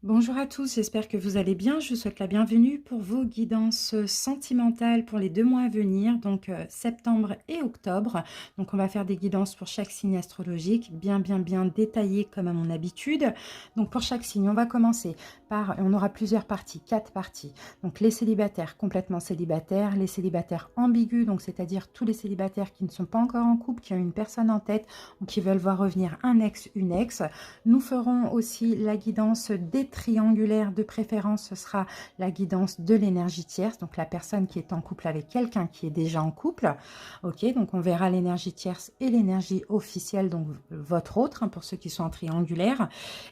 Bonjour à tous, j'espère que vous allez bien. Je vous souhaite la bienvenue pour vos guidances sentimentales pour les 2 mois à venir, donc septembre et octobre. Donc on va faire des guidances pour chaque signe astrologique, bien détaillées comme à mon habitude. Donc pour chaque signe, on va commencer par, on aura plusieurs parties, 4 parties. Donc les célibataires complètement célibataires, les célibataires ambigus, donc c'est-à-dire tous les célibataires qui ne sont pas encore en couple, qui ont une personne en tête ou qui veulent voir revenir un ex, une ex. Nous ferons aussi la guidance des triangulaires, de préférence ce sera la guidance de l'énergie tierce, donc la personne qui est en couple avec quelqu'un qui est déjà en couple. Ok, donc on verra l'énergie tierce et l'énergie officielle, donc votre autre, pour ceux qui sont en triangulaire.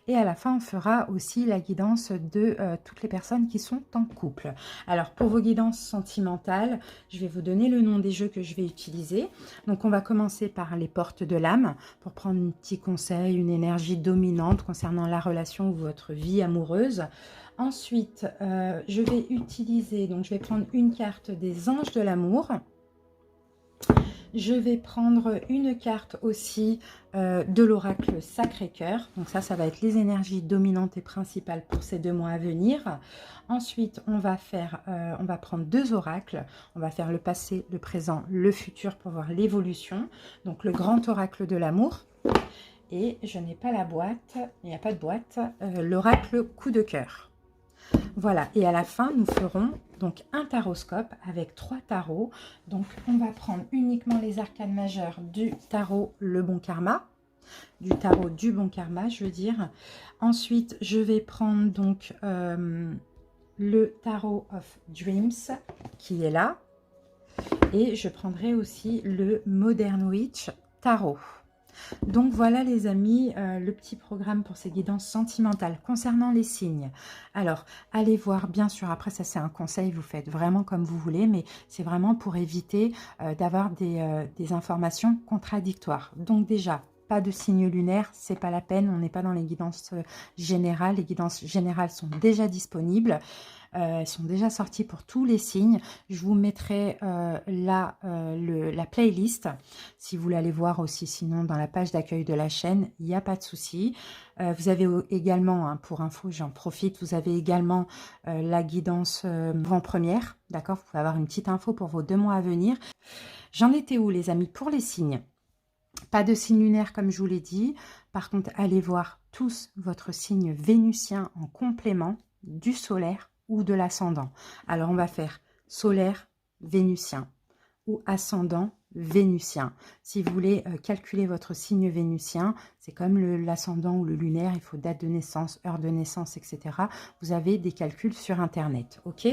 Et à la fin, on fera aussi la guidance de toutes les personnes qui sont en couple. Alors pour vos guidances sentimentales, je vais vous donner le nom des jeux que je vais utiliser. Donc on va commencer par les portes de l'âme pour prendre un petit conseil, une énergie dominante concernant la relation ou votre vie amoureuse. Ensuite, je vais utiliser, donc je vais prendre une carte des anges de l'amour. Je vais prendre une carte aussi de l'oracle Sacré-Cœur. Donc ça va être les énergies dominantes et principales pour ces 2 mois à venir. Ensuite, on va prendre 2 oracles. On va faire le passé, le présent, le futur pour voir l'évolution. Donc le grand oracle de l'amour. Et je n'ai pas la boîte, il n'y a pas de boîte, l'oracle coup de cœur. Voilà, et à la fin, nous ferons donc un taroscope avec 3 tarots. Donc, on va prendre uniquement les arcanes majeures du tarot Le Bon Karma, du tarot du Bon Karma, je veux dire. Ensuite, je vais prendre donc le Tarot of Dreams, qui est là. Et je prendrai aussi le Modern Witch Tarot. Donc voilà les amis, le petit programme pour ces guidances sentimentales concernant les signes. Alors, allez voir, bien sûr, après ça c'est un conseil, vous faites vraiment comme vous voulez, mais c'est vraiment pour éviter d'avoir des informations contradictoires. Donc déjà, pas de signe lunaire, c'est pas la peine, on n'est pas dans les guidances générales. Les guidances générales sont déjà disponibles. Elles sont déjà sorties pour tous les signes. Je vous mettrai la playlist si vous voulez aller voir aussi, sinon dans la page d'accueil de la chaîne, il n'y a pas de souci. Vous avez également, hein, pour info, j'en profite, vous avez également la guidance avant-première, d'accord? Vous pouvez avoir une petite info pour vos 2 mois à venir. J'en étais où les amis pour les signes? Pas de signe lunaire comme je vous l'ai dit. Par contre, allez voir tous votre signe vénusien en complément du solaire ou de l'ascendant. Alors, on va faire solaire, vénusien ou ascendant, vénusien. Si vous voulez calculer votre signe vénusien, c'est comme l'ascendant ou le lunaire, il faut date de naissance, heure de naissance, etc. Vous avez des calculs sur Internet, ok?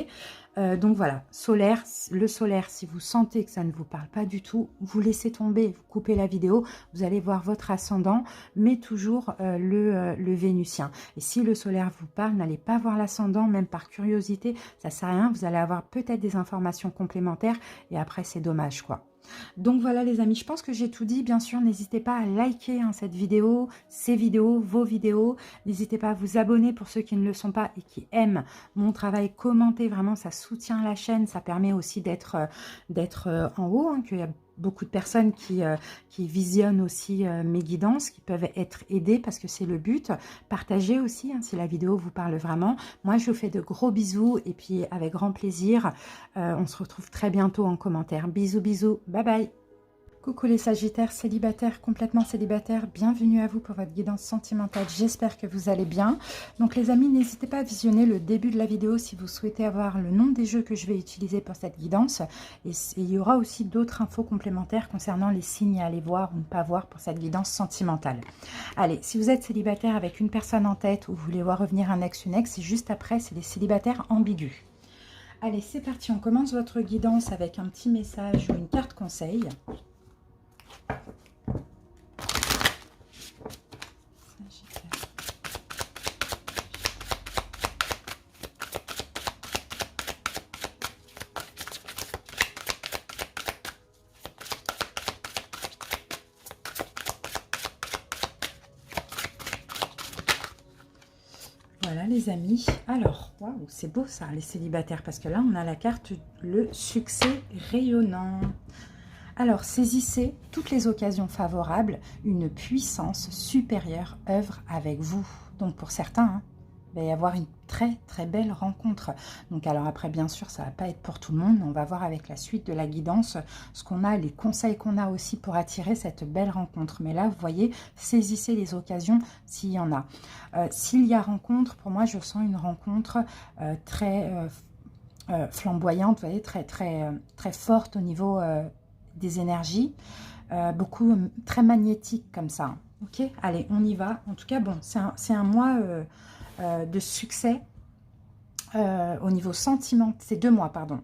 Donc voilà, solaire, le solaire, si vous sentez que ça ne vous parle pas du tout, vous laissez tomber, vous coupez la vidéo, vous allez voir votre ascendant, mais toujours le vénusien. Et si le solaire vous parle, n'allez pas voir l'ascendant, même par curiosité, ça sert à rien, vous allez avoir peut-être des informations complémentaires, et après c'est dommage quoi. Donc voilà les amis, je pense que j'ai tout dit. Bien sûr, n'hésitez pas à liker cette vidéo, ces vidéos, vos vidéos. N'hésitez pas à vous abonner pour ceux qui ne le sont pas et qui aiment mon travail. Commentez, vraiment, ça soutient la chaîne. Ça permet aussi d'être en haut, hein, qu'il y a beaucoup de personnes qui visionnent aussi mes guidances, qui peuvent être aidées parce que c'est le but. Partagez aussi hein, si la vidéo vous parle vraiment. Moi, je vous fais de gros bisous et puis avec grand plaisir, on se retrouve très bientôt en commentaire. Bisous, bisous, bye bye. Coucou les sagittaires célibataires, complètement célibataires, bienvenue à vous pour votre guidance sentimentale, j'espère que vous allez bien. Donc les amis, n'hésitez pas à visionner le début de la vidéo si vous souhaitez avoir le nom des jeux que je vais utiliser pour cette guidance. Et il y aura aussi d'autres infos complémentaires concernant les signes à aller voir ou ne pas voir pour cette guidance sentimentale. Allez, si vous êtes célibataire avec une personne en tête ou vous voulez voir revenir un ex, une ex, juste après, c'est les célibataires ambigus. Allez, c'est parti, on commence votre guidance avec un petit message ou une carte conseil. Voilà les amis, alors, waouh, c'est beau ça, les célibataires, parce que là, on a la carte, le succès rayonnant. Alors, saisissez toutes les occasions favorables, une puissance supérieure œuvre avec vous. Donc, pour certains, hein, il va y avoir une très très belle rencontre. Donc alors après, bien sûr, ça va pas être pour tout le monde. On va voir avec la suite de la guidance ce qu'on a, les conseils qu'on a aussi pour attirer cette belle rencontre. Mais là, vous voyez, saisissez les occasions s'il y en a. S'il y a rencontre, pour moi, je sens une rencontre très flamboyante, vous voyez, très forte au niveau des énergies. Beaucoup, très magnétique comme ça. Ok, allez, on y va. En tout cas, bon, c'est un mois de succès au niveau sentimental. C'est 2 mois, pardon.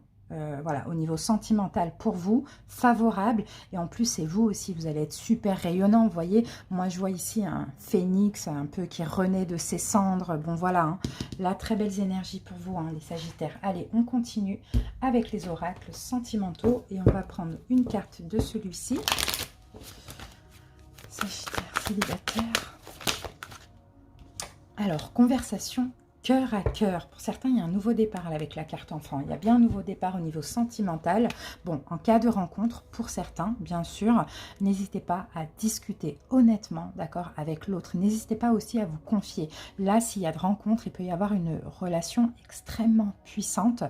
Voilà, au niveau sentimental pour vous, favorable. Et en plus, c'est vous aussi, vous allez être super rayonnant. Vous voyez, moi, je vois ici un phénix un peu qui renaît de ses cendres. Bon, voilà, hein. Là, très belles énergies pour vous, hein, les Sagittaires. Allez, on continue avec les oracles sentimentaux. Et on va prendre une carte de celui-ci. Sagittaire célibataire. Alors, conversation cœur à cœur. Pour certains, il y a un nouveau départ là, avec la carte enfant. Il y a bien un nouveau départ au niveau sentimental. Bon, en cas de rencontre, pour certains, bien sûr, n'hésitez pas à discuter honnêtement, d'accord, avec l'autre. N'hésitez pas aussi à vous confier. Là, s'il y a de rencontre, il peut y avoir une relation extrêmement puissante,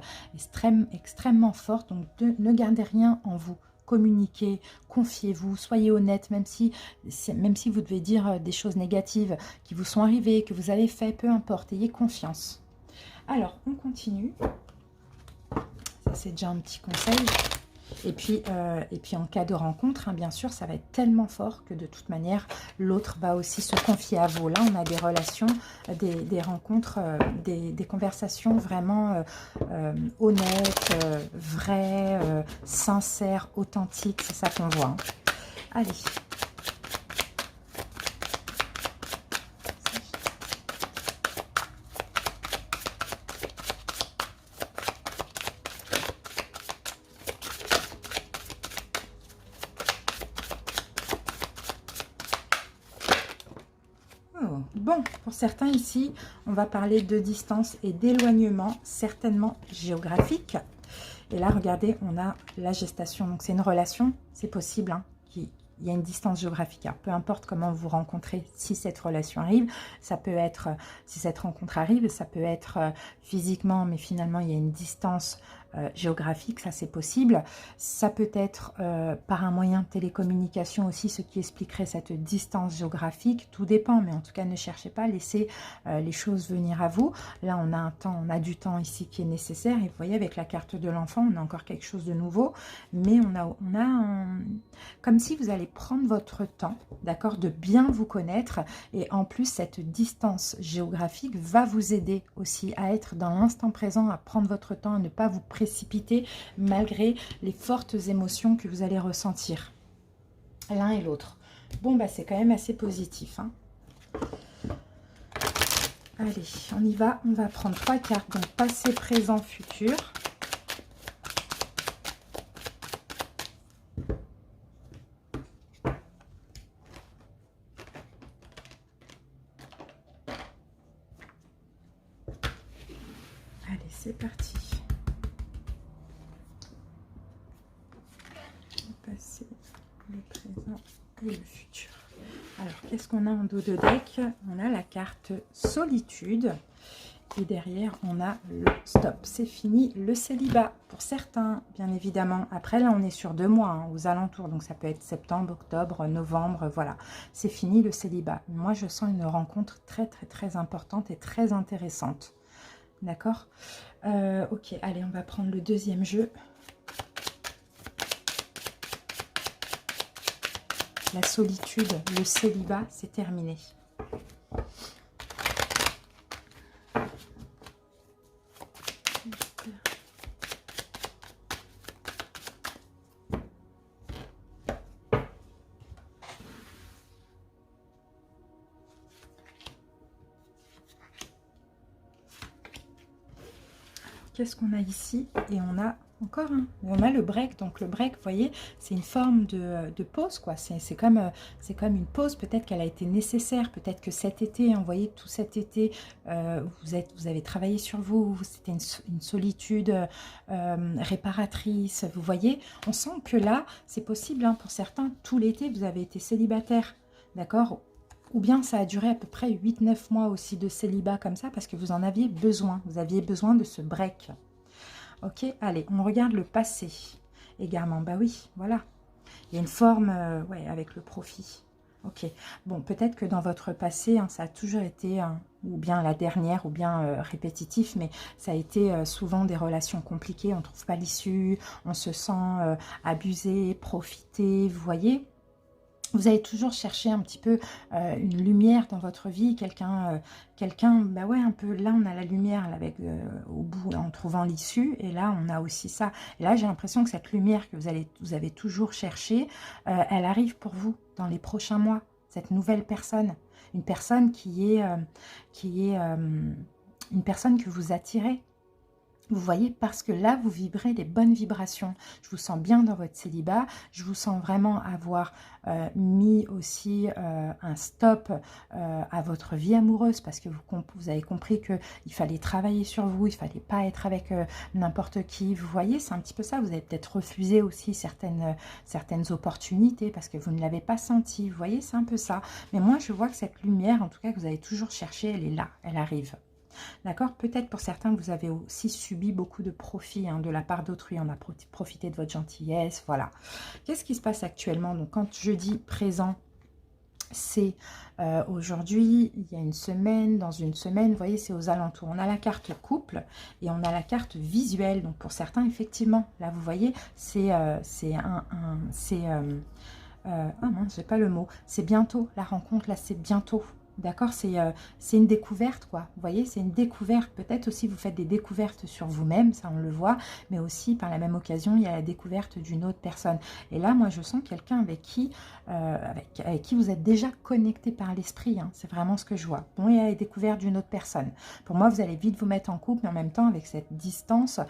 extrêmement forte. Donc, ne gardez rien en vous. Communiquez, confiez-vous, soyez honnête, même si vous devez dire des choses négatives qui vous sont arrivées, que vous avez fait, peu importe, ayez confiance. Alors, on continue. Ça, c'est déjà un petit conseil. Et puis en cas de rencontre, hein, bien sûr, ça va être tellement fort que de toute manière, l'autre va aussi se confier à vous. Là, on a des relations, des rencontres, des conversations vraiment honnêtes, vraies, sincères, authentiques. C'est ça qu'on voit. Hein. Allez. Bon, pour certains ici, on va parler de distance et d'éloignement, certainement géographique. Et là, regardez, on a la gestation. Donc, c'est une relation, c'est possible, hein, il y a une distance géographique. Alors, peu importe comment vous rencontrez, si cette relation arrive, ça peut être, si cette rencontre arrive, ça peut être physiquement, mais finalement, il y a une distance géographique, ça c'est possible. Ça peut être par un moyen de télécommunication aussi, ce qui expliquerait cette distance géographique. Tout dépend, mais en tout cas, ne cherchez pas, laissez les choses venir à vous. Là, on a du temps ici qui est nécessaire. Et vous voyez, avec la carte de l'enfant, on a encore quelque chose de nouveau, mais on a comme si vous allez prendre votre temps, d'accord, de bien vous connaître. Et en plus, cette distance géographique va vous aider aussi à être dans l'instant présent, à prendre votre temps, à ne pas vous précipiter malgré les fortes émotions que vous allez ressentir l'un et l'autre. Bon, bah c'est quand même assez positif. Hein. Allez, on y va. On va prendre 3 cartes. Donc, passé, présent, futur. Allez, c'est parti. Le passé, le présent et le futur. Alors, qu'est-ce qu'on a en dos de deck? On a la carte solitude. Et derrière, on a le stop. C'est fini, le célibat. Pour certains, bien évidemment. Après, là, on est sur 2 mois, hein, aux alentours. Donc, ça peut être septembre, octobre, novembre. Voilà, c'est fini le célibat. Moi, je sens une rencontre très, très, très importante et très intéressante. D'accord? Ok, allez, on va prendre le deuxième jeu. La solitude, le célibat, c'est terminé. Qu'est-ce qu'on a ici? Et on a encore on a le break. Donc le break, vous voyez, c'est une forme de pause, quoi. C'est comme une pause. Peut-être qu'elle a été nécessaire. Peut-être que cet été, vous voyez, tout cet été, vous avez travaillé sur vous. C'était une solitude réparatrice. Vous voyez, on sent que là, c'est possible, hein, pour certains, tout l'été, vous avez été célibataire. D'accord? Ou bien ça a duré à peu près 8-9 mois aussi de célibat comme ça parce que vous en aviez besoin. Vous aviez besoin de ce break. Ok, allez, on regarde le passé. Égarement, bah oui, voilà. Il y a une forme, ouais, avec le profit. Ok, bon, peut-être que dans votre passé, hein, ça a toujours été, ou bien la dernière, ou bien répétitif, mais ça a été souvent des relations compliquées, on ne trouve pas l'issue, on se sent abusé, profité, vous voyez. Vous allez toujours chercher un petit peu une lumière dans votre vie, quelqu'un, bah ouais, un peu, là on a la lumière là, avec, au bout, en trouvant l'issue, et là on a aussi ça. Et là j'ai l'impression que cette lumière que vous avez toujours cherchée, elle arrive pour vous dans les prochains mois, cette nouvelle personne. Une personne une personne que vous attirez. Vous voyez, parce que là, vous vibrez les bonnes vibrations. Je vous sens bien dans votre célibat. Je vous sens vraiment avoir mis aussi un stop à votre vie amoureuse parce que vous avez compris qu'il fallait travailler sur vous, il ne fallait pas être avec n'importe qui. Vous voyez, c'est un petit peu ça. Vous avez peut-être refusé aussi certaines opportunités parce que vous ne l'avez pas senti. Vous voyez, c'est un peu ça. Mais moi, je vois que cette lumière, en tout cas, que vous avez toujours cherchée, elle est là, elle arrive. D'accord? Peut-être pour certains, vous avez aussi subi beaucoup de profit de la part d'autrui. On a profité de votre gentillesse, voilà. Qu'est-ce qui se passe actuellement? Donc, quand je dis présent, c'est aujourd'hui, il y a une semaine, dans une semaine, vous voyez, c'est aux alentours. On a la carte couple et on a la carte visuelle. Donc, pour certains, effectivement, là, vous voyez, ah mince, j'ai pas le mot. C'est bientôt, la rencontre, là, c'est bientôt. D'accord, c'est une découverte, quoi. Vous voyez, c'est une découverte. Peut-être aussi vous faites des découvertes sur vous-même, ça on le voit, mais aussi par la même occasion, il y a la découverte d'une autre personne. Et là, moi, je sens quelqu'un avec qui vous êtes déjà connecté par l'esprit. C'est vraiment ce que je vois. Bon, il y a la découverte d'une autre personne. Pour moi, vous allez vite vous mettre en couple, mais en même temps, avec cette distance,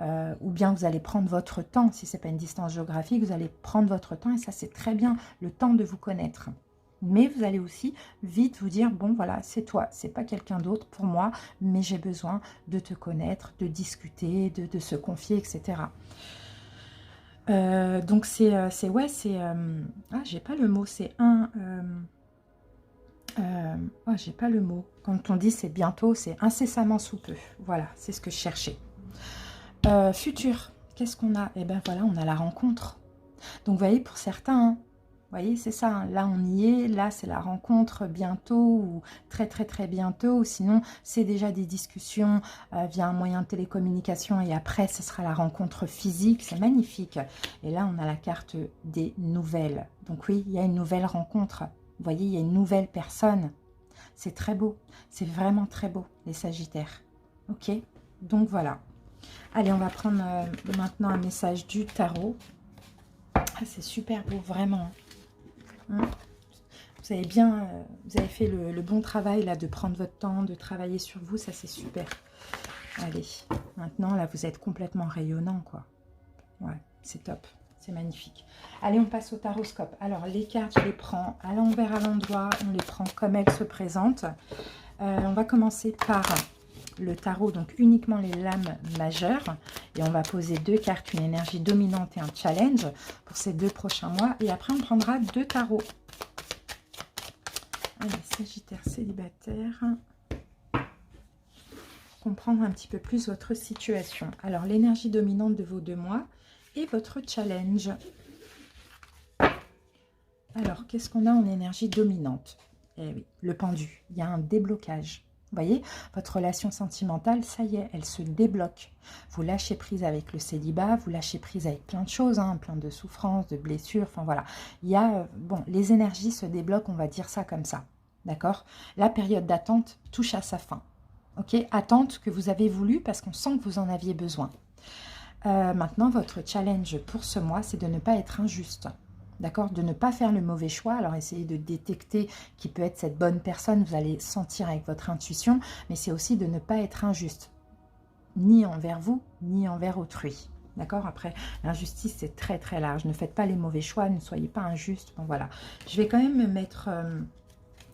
ou bien vous allez prendre votre temps. Si ce n'est pas une distance géographique, vous allez prendre votre temps, et ça, c'est très bien, le temps de vous connaître. Mais vous allez aussi vite vous dire, bon voilà, c'est toi, c'est pas quelqu'un d'autre pour moi, mais j'ai besoin de te connaître, de discuter, de se confier, etc. Donc j'ai pas le mot, j'ai pas le mot. Quand on dit c'est bientôt, c'est incessamment sous peu. Voilà, c'est ce que je cherchais. Futur, qu'est-ce qu'on a? Eh bien voilà, on a la rencontre. Donc vous voyez, pour certains, vous voyez, c'est ça, là on y est, là c'est la rencontre bientôt ou très très très bientôt, ou sinon c'est déjà des discussions via un moyen de télécommunication et après ce sera la rencontre physique, c'est magnifique. Et là on a la carte des nouvelles, donc oui, il y a une nouvelle rencontre, vous voyez, il y a une nouvelle personne, c'est très beau, c'est vraiment très beau les Sagittaires, ok? Donc voilà. Allez, on va prendre maintenant un message du tarot. Ah, c'est super beau, vraiment. Vous avez fait le bon travail là de prendre votre temps, de travailler sur vous, ça c'est super. Allez, maintenant là vous êtes complètement rayonnant quoi. Ouais, c'est top, c'est magnifique. Allez, on passe au taroscope. Alors les cartes, je les prends à l'envers, à l'endroit, on les prend comme elles se présentent. On va commencer par le tarot, donc uniquement les lames majeures, et on va poser 2 cartes, une énergie dominante et un challenge pour ces 2 prochains mois, et après on prendra 2 tarots. Allez, Sagittaire célibataire, comprendre un petit peu plus votre situation. Alors l'énergie dominante de vos 2 mois et votre challenge. Alors qu'est-ce qu'on a en énergie dominante? Eh oui, le pendu, il y a un déblocage. Vous voyez, votre relation sentimentale, ça y est, elle se débloque. Vous lâchez prise avec le célibat, vous lâchez prise avec plein de choses, plein de souffrances, de blessures, enfin voilà. Il y a, bon, les énergies se débloquent, on va dire ça comme ça, d'accord? La période d'attente touche à sa fin, ok? Attente que vous avez voulu parce qu'on sent que vous en aviez besoin. Maintenant, votre challenge pour ce mois, c'est de ne pas être injuste. D'accord, de ne pas faire le mauvais choix. Alors, essayez de détecter qui peut être cette bonne personne. Vous allez sentir avec votre intuition. Mais c'est aussi de ne pas être injuste. Ni envers vous, ni envers autrui. D'accord. Après, l'injustice, c'est très, très large. Ne faites pas les mauvais choix. Ne soyez pas injuste. Bon, voilà. Je vais quand même me mettre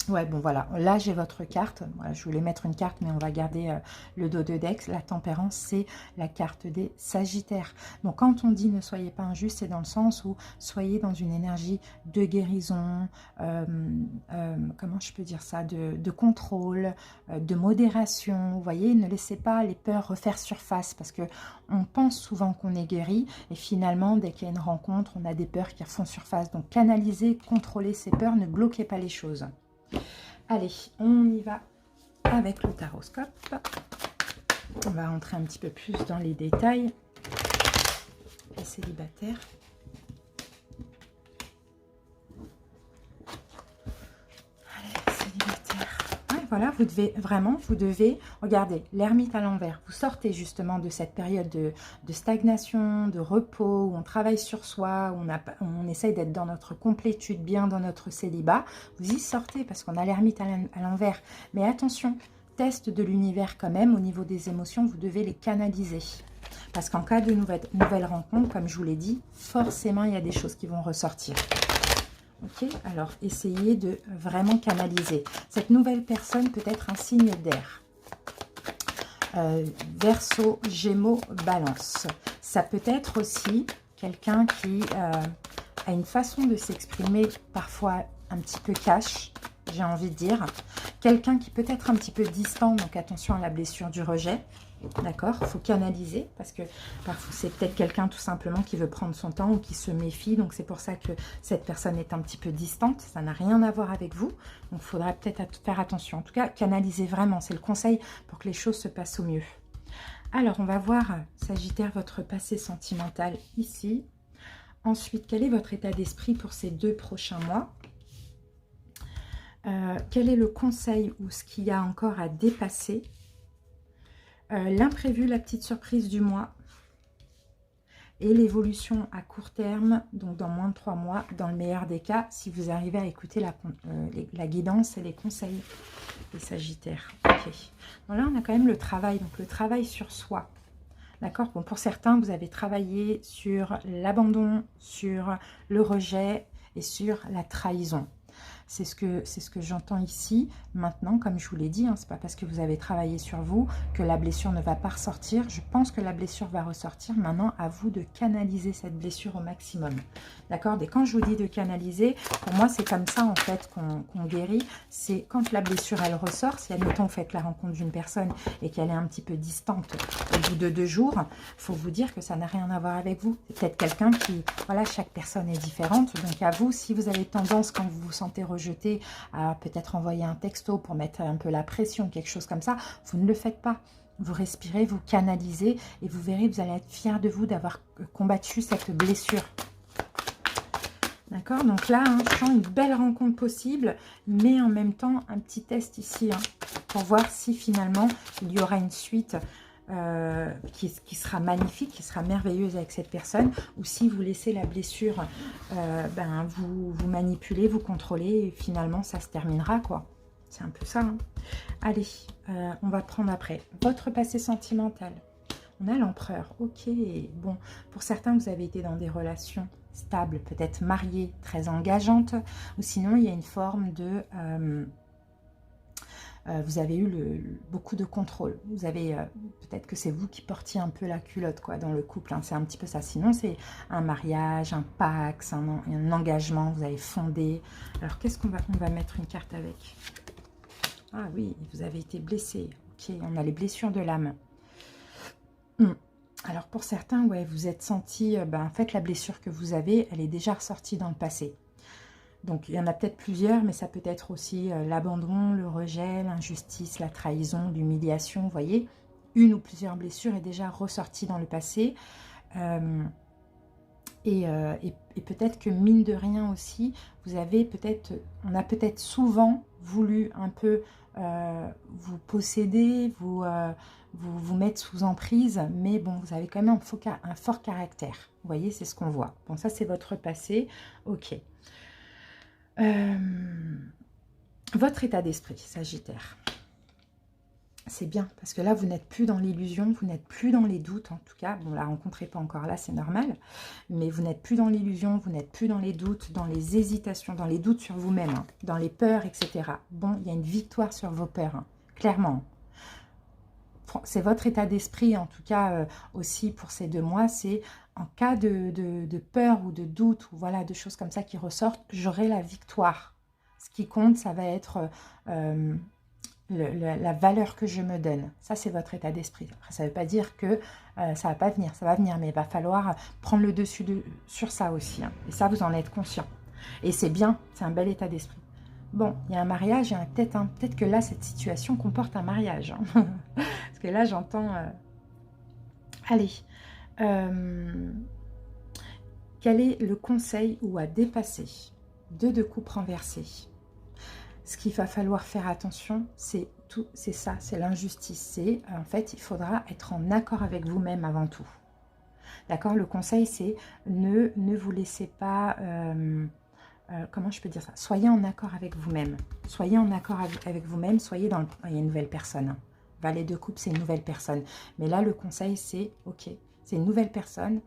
Ouais, bon voilà, là j'ai votre carte. Voilà, je voulais mettre une carte, mais on va garder le dos de Dex. La tempérance, c'est la carte des Sagittaires. Donc quand on dit ne soyez pas injuste, c'est dans le sens où soyez dans une énergie de guérison, comment je peux dire ça, de contrôle, de modération. Vous voyez, ne laissez pas les peurs refaire surface, parce que on pense souvent qu'on est guéri, et finalement, dès qu'il y a une rencontre, on a des peurs qui refont surface. Donc canalisez, contrôlez ces peurs, ne bloquez pas les choses. Allez, on y va avec le taroscope. On va rentrer un petit peu plus dans les détails. Les célibataires. Allez, célibataires. Ouais, voilà, vous devez, regardez, l'ermite à l'envers. Vous sortez justement de cette période de stagnation, de repos, où on travaille sur soi, où on essaye d'être dans notre complétude, bien dans notre célibat. Vous y sortez parce qu'on a l'ermite à l'envers. Mais attention, test de l'univers quand même, au niveau des émotions, vous devez les canaliser. Parce qu'en cas de nouvelle rencontre, comme je vous l'ai dit, forcément, il y a des choses qui vont ressortir. Ok, alors essayez de vraiment canaliser. Cette nouvelle personne peut être un signe d'air. Verseau, Gémeaux, Balance. Ça peut être aussi quelqu'un qui a une façon de s'exprimer parfois un petit peu cash, j'ai envie de dire. Quelqu'un qui peut être un petit peu distant, donc attention à la blessure du rejet. D'accord, il faut canaliser parce que parfois c'est peut-être quelqu'un tout simplement qui veut prendre son temps ou qui se méfie. Donc c'est pour ça que cette personne est un petit peu distante. Ça n'a rien à voir avec vous. Donc il faudra peut-être faire attention. En tout cas, canalisez vraiment. C'est le conseil pour que les choses se passent au mieux. Alors on va voir, Sagittaire, votre passé sentimental ici. Ensuite, quel est votre état d'esprit pour ces 2 prochains mois? Quel est le conseil ou ce qu'il y a encore à dépasser? L'imprévu, la petite surprise du mois et l'évolution à court terme, donc dans moins de 3 mois, dans le meilleur des cas, si vous arrivez à écouter la guidance et les conseils des Sagittaires. Okay. Donc là, on a quand même le travail, donc le travail sur soi. D'accord. Bon, pour certains, vous avez travaillé sur l'abandon, sur le rejet et sur la trahison. C'est ce que j'entends ici. Maintenant, comme je vous l'ai dit, hein, c'est pas parce que vous avez travaillé sur vous que la blessure ne va pas ressortir. Je pense que la blessure va ressortir. Maintenant, à vous de canaliser cette blessure au maximum. D'accord? Et quand je vous dis de canaliser, pour moi, c'est comme ça en fait qu'on guérit. C'est quand la blessure, elle ressort. Si, admettons, vous faites la rencontre d'une personne et qu'elle est un petit peu distante au bout de 2 jours, il faut vous dire que ça n'a rien à voir avec vous. C'est peut-être quelqu'un qui... Voilà, chaque personne est différente. Donc à vous, si vous avez tendance, quand vous vous sentez rejeté, à peut-être envoyer un texto pour mettre un peu la pression, quelque chose comme ça, vous ne le faites pas. Vous respirez, vous canalisez et vous verrez, vous allez être fiers de vous d'avoir combattu cette blessure. D'accord? Donc là, hein, je sens une belle rencontre possible, mais en même temps, un petit test ici, hein, pour voir si finalement, il y aura une suite qui sera magnifique, qui sera merveilleuse avec cette personne, ou si vous laissez la blessure vous manipuler, vous contrôler, et finalement, ça se terminera, quoi. C'est un peu ça. Hein. Allez, on va prendre après. Votre passé sentimental. On a l'empereur. Ok, bon, pour certains, vous avez été dans des relations stables, peut-être mariées, très engageantes, ou sinon, il y a une forme de... vous avez eu beaucoup de contrôle. Vous avez, peut-être que c'est vous qui portiez un peu la culotte quoi, dans le couple. Hein, c'est un petit peu ça. Sinon, c'est un mariage, un pacte, un engagement. Vous avez fondé. Alors, qu'est-ce qu'on va mettre une carte avec? Ah oui, vous avez été blessé. Ok, on a les blessures de l'âme. Alors, pour certains, ouais, vous êtes senti... en fait, la blessure que vous avez, elle est déjà ressortie dans le passé. Donc, il y en a peut-être plusieurs, mais ça peut être aussi l'abandon, le rejet, l'injustice, la trahison, l'humiliation. Vous voyez, une ou plusieurs blessures est déjà ressortie dans le passé. Et peut-être que, mine de rien aussi, on a peut-être souvent voulu un peu vous posséder, vous mettre sous emprise, mais bon, vous avez quand même un fort caractère. Vous voyez, c'est ce qu'on voit. Bon, ça, c'est votre passé. Ok. Votre état d'esprit, Sagittaire. C'est bien, parce que là, vous n'êtes plus dans l'illusion, vous n'êtes plus dans les doutes, en tout cas. Bon, la rencontre n'est pas encore là, c'est normal. Mais vous n'êtes plus dans l'illusion, vous n'êtes plus dans les doutes, dans les hésitations, dans les doutes sur vous-même, hein, dans les peurs, etc. Bon, il y a une victoire sur vos peurs, hein, clairement. C'est votre état d'esprit, en tout cas, aussi pour ces 2 mois. C'est en cas de peur ou de doute, ou voilà, de choses comme ça qui ressortent, j'aurai la victoire. Ce qui compte, ça va être... la valeur que je me donne. Ça, c'est votre état d'esprit. Après, ça ne veut pas dire que ça ne va pas venir. Ça va venir, mais il va falloir prendre le dessus sur ça aussi, hein. Et ça, vous en êtes conscient. Et c'est bien, c'est un bel état d'esprit. Bon, il y a un mariage, il y a peut-être que là, cette situation comporte un mariage, hein. Parce que là, j'entends... Allez. Quel est le conseil ou à dépasser? 2 de coupe renversée. Ce qu'il va falloir faire attention, c'est ça, c'est l'injustice. C'est, en fait, il faudra être en accord avec vous-même avant tout. D'accord? Le conseil, c'est ne vous laissez pas... comment je peux dire ça? Soyez en accord avec vous-même. Soyez en accord avec vous-même. Soyez dans le... Il y a une nouvelle personne, hein. Valet de coupe, c'est une nouvelle personne. Mais là, le conseil, c'est, ok, c'est une nouvelle personne,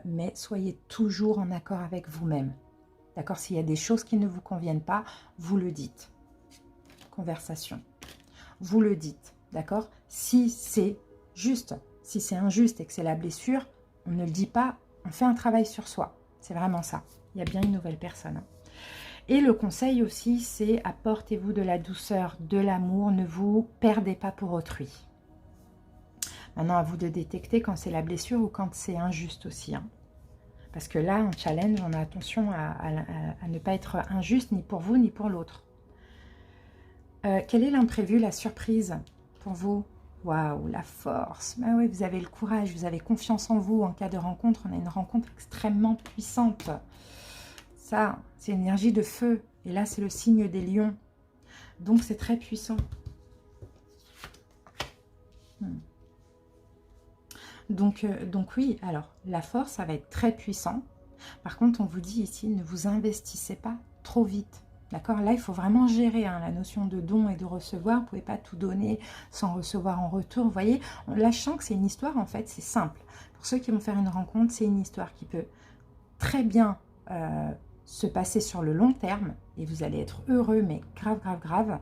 mais soyez toujours en accord avec vous-même. D'accord? S'il y a des choses qui ne vous conviennent pas, vous le dites. Conversation. Vous le dites. D'accord? Si c'est juste, si c'est injuste et que c'est la blessure, on ne le dit pas, on fait un travail sur soi. C'est vraiment ça. Il y a bien une nouvelle personne. Et le conseil aussi, c'est apportez-vous de la douceur, de l'amour, ne vous perdez pas pour autrui. Maintenant, à vous de détecter quand c'est la blessure ou quand c'est injuste aussi, hein. Parce que là, en challenge, on a attention à ne pas être injuste ni pour vous ni pour l'autre. Quel est l'imprévu, la surprise pour vous? Waouh, la force. Ben oui, vous avez le courage, vous avez confiance en vous. En cas de rencontre, on a une rencontre extrêmement puissante. Ça, c'est une énergie de feu. Et là, c'est le signe des lions. Donc, c'est très puissant. Donc oui, alors, la force, ça va être très puissant. Par contre, on vous dit ici, ne vous investissez pas trop vite. D'accord? Là, il faut vraiment gérer, hein, la notion de don et de recevoir. Vous ne pouvez pas tout donner sans recevoir en retour. Vous voyez, là, je sens que c'est une histoire, en fait, c'est simple. Pour ceux qui vont faire une rencontre, c'est une histoire qui peut très bien se passer sur le long terme. Et vous allez être heureux, mais grave, grave, grave.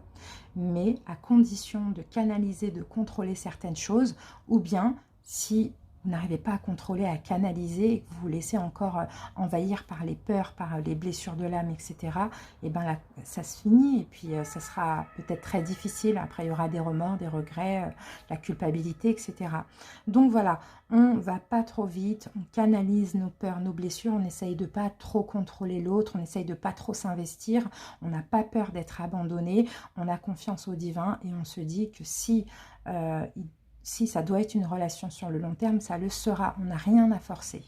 Mais à condition de canaliser, de contrôler certaines choses. Ou bien, si vous n'arrivez pas à contrôler, à canaliser, et que vous vous laissez encore envahir par les peurs, par les blessures de l'âme, etc., et bien là, ça se finit, et puis ça sera peut-être très difficile. Après, il y aura des remords, des regrets, la culpabilité, etc. Donc voilà, on ne va pas trop vite, on canalise nos peurs, nos blessures, on essaye de ne pas trop contrôler l'autre, on essaye de ne pas trop s'investir, on n'a pas peur d'être abandonné, on a confiance au divin, et on se dit que si ça doit être une relation sur le long terme, ça le sera. On n'a rien à forcer.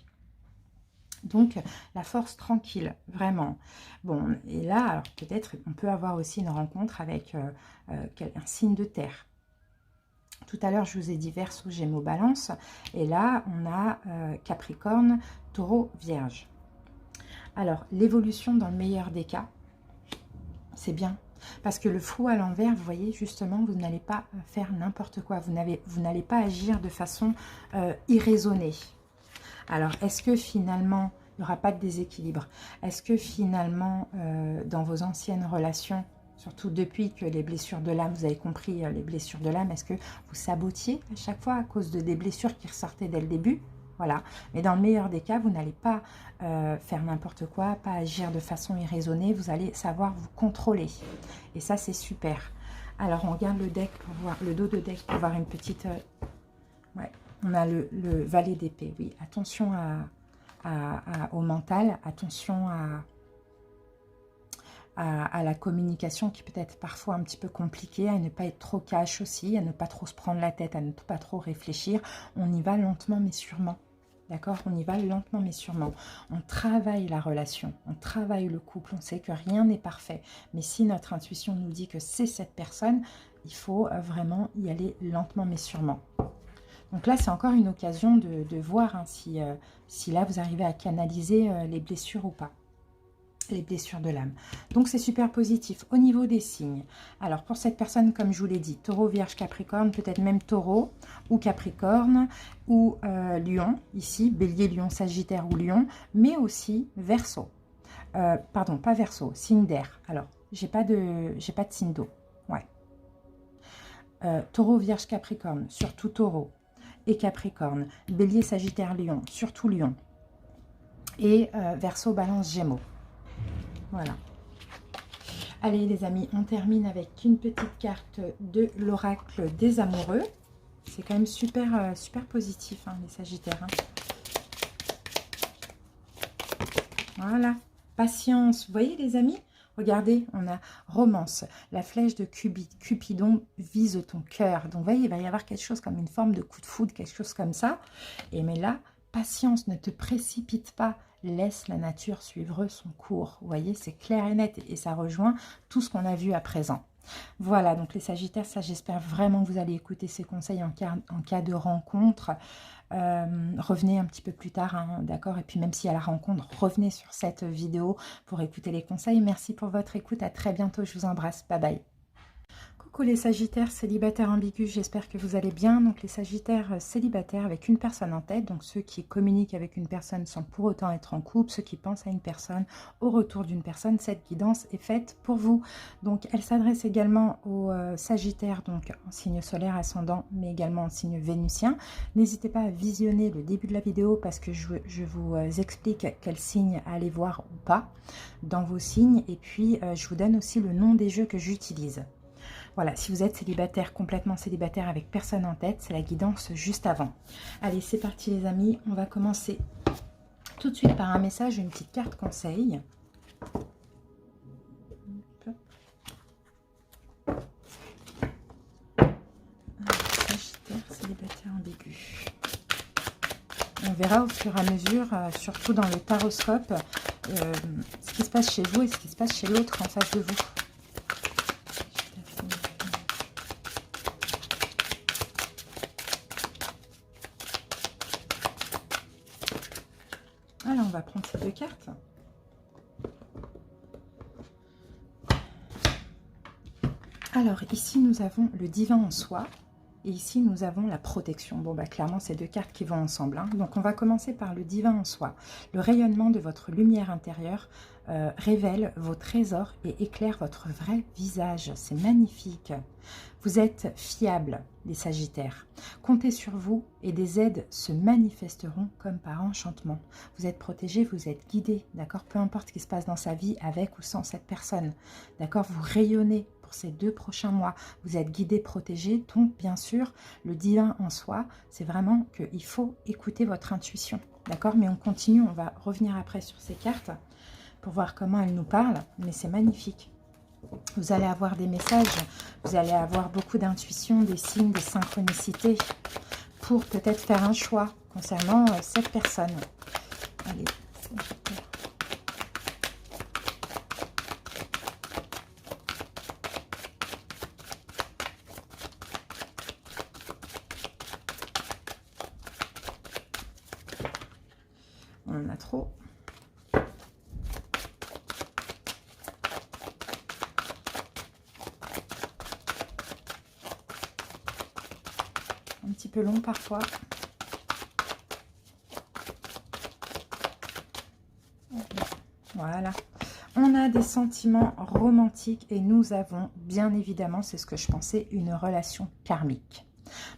Donc, la force tranquille, vraiment. Bon, et là, alors peut-être, on peut avoir aussi une rencontre avec un signe de terre. Tout à l'heure, je vous ai dit Verseau, Gémeaux, Balance. Et là, on a Capricorne, Taureau, Vierge. Alors, l'évolution dans le meilleur des cas, c'est bien. Parce que le fou à l'envers, vous voyez, justement, vous n'allez pas faire n'importe quoi. Vous n'allez pas agir de façon irraisonnée. Alors, est-ce que finalement, il n'y aura pas de déséquilibre? Est-ce que finalement, dans vos anciennes relations, surtout depuis que les blessures de l'âme, vous avez compris les blessures de l'âme, est-ce que vous sabotiez à chaque fois à cause de des blessures qui ressortaient dès le début? Voilà, mais dans le meilleur des cas, vous n'allez pas faire n'importe quoi, pas agir de façon irraisonnée, vous allez savoir vous contrôler. Et ça, c'est super. Alors, on regarde le deck pour voir, le dos de deck pour voir une petite... ouais, on a le valet d'épée, oui. Attention au mental, attention à la communication qui peut être parfois un petit peu compliquée, à ne pas être trop cash aussi, à ne pas trop se prendre la tête, à ne pas trop réfléchir. On y va lentement mais sûrement. D'accord? On y va lentement mais sûrement. On travaille la relation, on travaille le couple, on sait que rien n'est parfait. Mais si notre intuition nous dit que c'est cette personne, il faut vraiment y aller lentement mais sûrement. Donc là, c'est encore une occasion de voir, hein, si là, vous arrivez à canaliser les blessures ou pas. les blessures de l'âme. Donc, c'est super positif. Au niveau des signes, alors pour cette personne, comme je vous l'ai dit, taureau, vierge, capricorne, peut-être même taureau ou capricorne ou lion, ici, bélier, lion, sagittaire ou lion, mais aussi verseau. Pardon, pas verseau, signe d'air. Alors, j'ai pas de signe d'eau. Ouais. Taureau, vierge, capricorne, surtout taureau et capricorne. Bélier, sagittaire, lion, surtout lion. Et verseau, balance, gémeaux. Voilà. Allez les amis, on termine avec une petite carte de l'oracle des amoureux. C'est quand même super, super positif, hein, les sagittaires. Hein. Voilà. Patience. Vous voyez les amis? Regardez, on a romance. La flèche de Cupidon vise ton cœur. Donc, vous voyez, il va y avoir quelque chose comme une forme de coup de foudre, quelque chose comme ça. Et mais là, patience, ne te précipite pas. Laisse la nature suivre son cours. Vous voyez, c'est clair et net. Et ça rejoint tout ce qu'on a vu à présent. Voilà, donc les sagittaires, ça, j'espère vraiment que vous allez écouter ces conseils en cas de rencontre. Revenez un petit peu plus tard, hein, d'accord? Et puis même si à la rencontre, revenez sur cette vidéo pour écouter les conseils. Merci pour votre écoute, à très bientôt, je vous embrasse, bye bye. Coucou les sagittaires célibataires ambigus, j'espère que vous allez bien. Donc les sagittaires célibataires avec une personne en tête, donc ceux qui communiquent avec une personne sans pour autant être en couple, ceux qui pensent à une personne, au retour d'une personne, cette guidance est faite pour vous. Donc elle s'adresse également aux sagittaires, donc en signe solaire ascendant, mais également en signe vénusien. N'hésitez pas à visionner le début de la vidéo parce que je vous explique quel signe aller voir ou pas dans vos signes. Et puis je vous donne aussi le nom des jeux que j'utilise. Voilà, si vous êtes célibataire, complètement célibataire avec personne en tête, c'est la guidance juste avant. Allez, c'est parti les amis, on va commencer tout de suite par un message, une petite carte conseil. Sagittaire, célibataire ambigu. On verra au fur et à mesure, surtout dans le taroscope, ce qui se passe chez vous et ce qui se passe chez l'autre en face de vous. Alors, on va prendre ces deux cartes. Alors, ici, nous avons le divin en soi. Et ici, nous avons la protection. Bon, bah, clairement, c'est deux cartes qui vont ensemble. Hein. Donc, on va commencer par le divin en soi. Le rayonnement de votre lumière intérieure révèle vos trésors et éclaire votre vrai visage. C'est magnifique. Vous êtes fiables, les sagittaires. Comptez sur vous et des aides se manifesteront comme par enchantement. Vous êtes protégés, vous êtes guidés, d'accord? Peu importe ce qui se passe dans sa vie, avec ou sans cette personne, d'accord? Vous rayonnez pour ces 2 prochains mois. Vous êtes guidés, protégés. Donc, bien sûr, le divin en soi, c'est vraiment qu'il faut écouter votre intuition, d'accord? Mais on continue, on va revenir après sur ces cartes pour voir comment elles nous parlent. Mais c'est magnifique. Vous allez avoir des messages, vous allez avoir beaucoup d'intuition, des signes, des synchronicités pour peut-être faire un choix concernant cette personne. Allez, on en a trop. Un petit peu long parfois. Voilà. On a des sentiments romantiques et nous avons, bien évidemment, c'est ce que je pensais, une relation karmique.